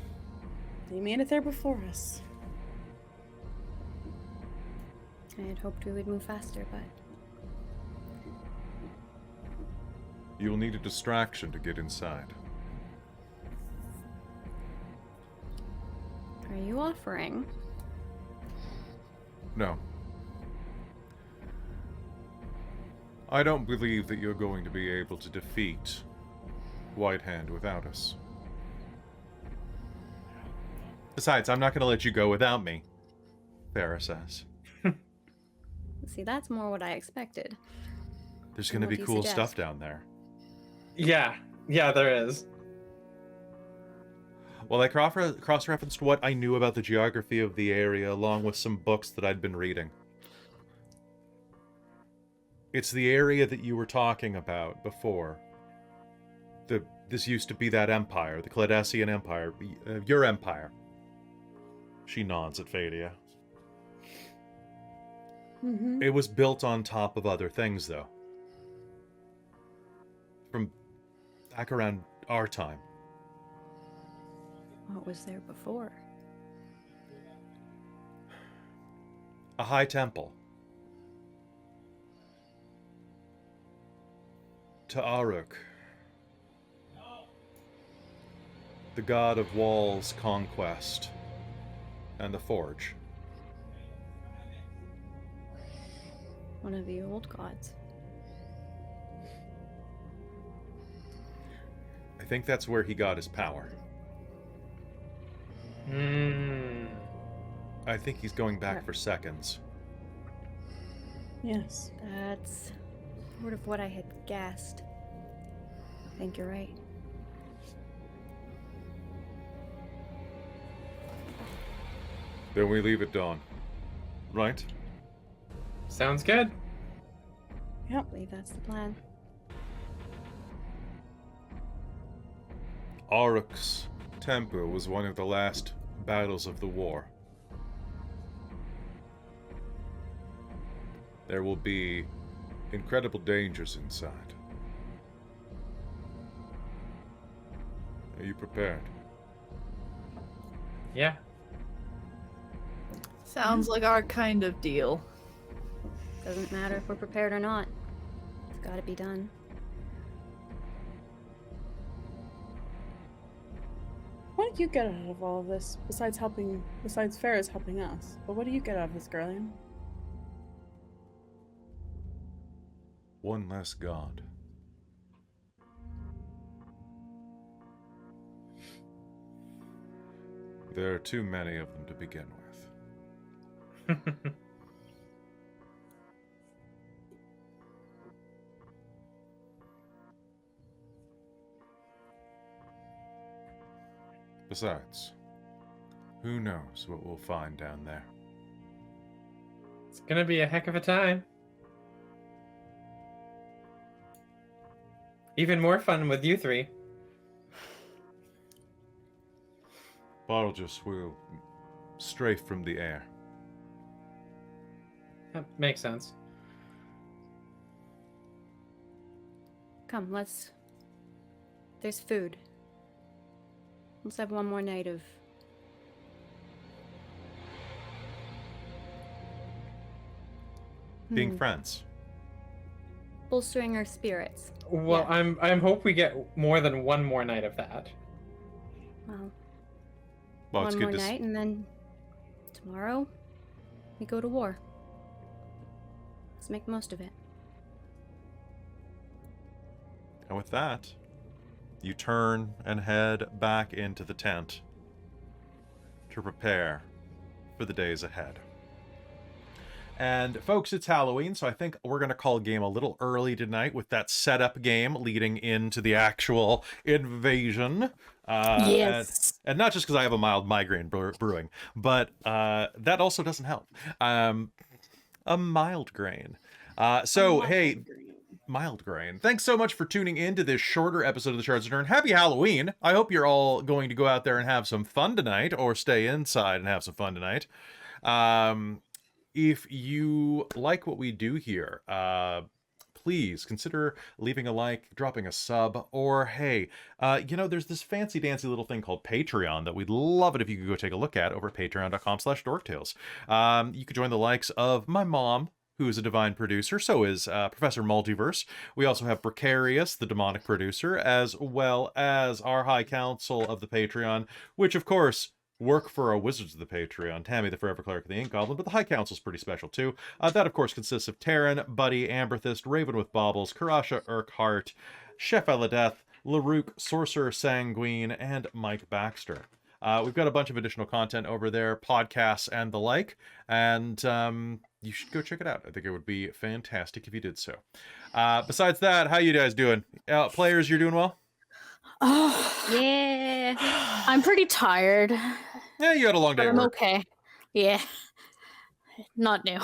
They made it there before us. I had hoped we would move faster, but You'll need a distraction to get inside. are you offering? No. I don't believe that you're going to be able to defeat Whitehand without us. Besides, I'm not going to let you go without me, Farah says. See, that's more what I expected. There's And going to what be do you cool suggest? stuff down there. Yeah, there is. Well, I cross-referenced what I knew about the geography of the area along with some books that I'd been reading. It's the area that you were talking about before. This used to be that empire, the Cladessian Empire, your empire. She nods at Fadia. Mm-hmm. It was built on top of other things, though. From back around our time. What was there before? A high temple. To Aruk. The god of Wall's conquest. And the forge. One of the old gods. I think that's where he got his power. I think he's going back for seconds. Yes. That's sort of what I had guessed. I think you're right. Then we leave at dawn. Right? Sounds good. I believe that's the plan. Aruk's temple was one of the last battles of the war. There will be incredible dangers inside. Are you prepared? Yeah. Sounds like our kind of deal. Doesn't matter if we're prepared or not. It's gotta be done. What do you get out of all of this, besides Farrah's helping us? But what do you get out of this, Girlian? One less god. There are too many of them to begin with. Besides, who knows what we'll find down there? It's gonna be a heck of a time. Even more fun with you three. Barlgus will strafe from the air. That makes sense. Come, there's food. Let's have one more night of... Being friends. bolstering our spirits. Well, Yeah. I'm hope we get more than one more night of that. Well, Well, it's one good more to night, and then tomorrow we go to war. Let's make the most of it. And with that, you turn and head back into the tent to prepare for the days ahead. And folks, it's Halloween, so I think we're going to call a game a little early tonight with that setup game leading into the actual invasion. Yes. And not just because I have a mild migraine brewing, but that also doesn't help. A mild grain. Hey, mild grain. Thanks so much for tuning in to this shorter episode of the Shards of Nyrn. Happy Halloween. I hope you're all going to go out there and have some fun tonight, or stay inside and have some fun tonight. If you like what we do here, please consider leaving a like, dropping a sub, or hey, there's this fancy dancy little thing called Patreon that we'd love it if you could go take a look at over at patreon.com/dorktales. You could join the likes of my mom, who is a divine producer. So is Professor Multiverse. We also have Precarious, the demonic producer, as well as our High Council of the Patreon, which of course work for our Wizards of the Patreon, Tammy the Forever Cleric of the Ink Goblin, but the High Council's pretty special too. That of course consists of Terran, Buddy, Amberthist, Raven with Baubles, Karasha Urquhart, Chef Eladeth, Larouk, Sorcerer Sanguine, and Mike Baxter. We've got a bunch of additional content over there, podcasts and the like, and you should go check it out. I think it would be fantastic if you did so. Besides that, how you guys doing? Players, you're doing well? Oh, Yeah. I'm pretty tired, Yeah, you had a long day but at I'm work. okay. Yeah. Not new.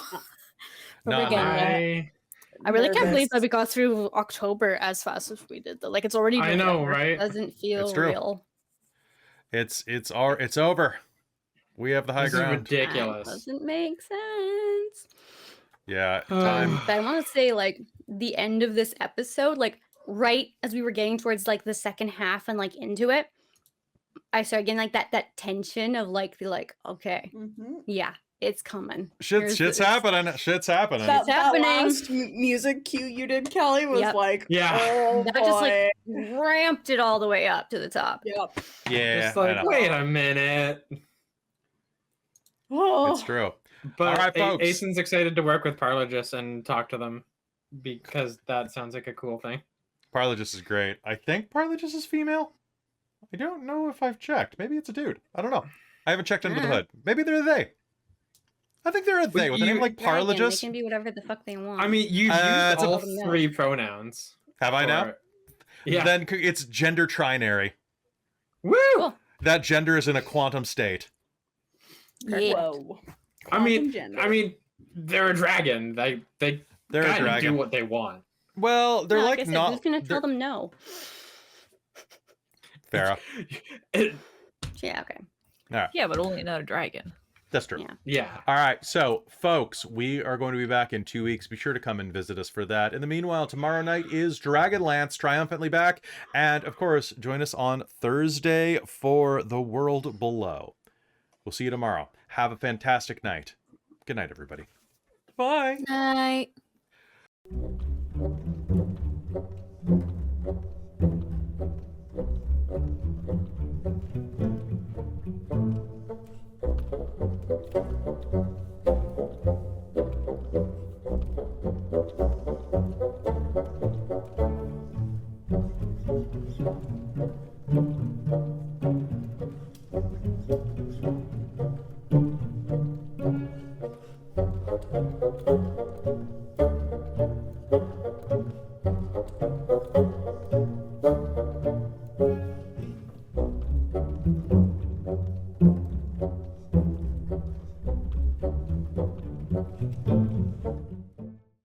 We're Not getting new. there. I really can't believe that nervous. we got through October as fast as we did. Though, like it's already. I know, November. right? Doesn't feel It's true. real. It's over. We have the high This is ground. That ridiculous. doesn't make sense. Yeah, time. But I want to say, like, the end of this episode, like, right as we were getting towards, like, the second half and, like, into it, I started getting, like, that tension of, like, okay, yeah, it's coming. Shit's Here's this. happening. Shit's happening. That- That happening. last music cue you did, Kelly, was Yep. like, Yeah. oh That boy. just, like, ramped it all the way up to the top. Yep. Yeah, It's I like, know. wait a minute. Oh. It's true. But All right, folks. Aisen's excited to work with Parlagus and talk to them because that sounds like a cool thing. Parlagus is great. I think Parlagus is female. I don't know if I've checked. Maybe it's a dude. I don't know. I haven't checked under the hood. Maybe they're a they. I think they're a they with a name like Dragon, they Parlagus. can be whatever the fuck they want. I mean, you've it's used a- all three pronouns. Have I now? for- Yeah. Then it's gender trinary. Woo! Cool. That gender is in a quantum state. Yeah. Whoa. I mean, Quantum gender. they're a dragon. They They're a kind of dragon. do what they want. Well, they're Yeah, like I said, not. who's gonna they're- tell them no? Farrah. Yeah, okay. Yeah, but only not a dragon. That's true. Yeah. Yeah. All right, so folks, we are going to be back in 2 weeks. Be sure to come and visit us for that. In the meanwhile, tomorrow night is Dragonlance triumphantly back, and of course, join us on Thursday for The World Below. We'll see you tomorrow. Have a fantastic night. Good night, everybody. Bye. Night.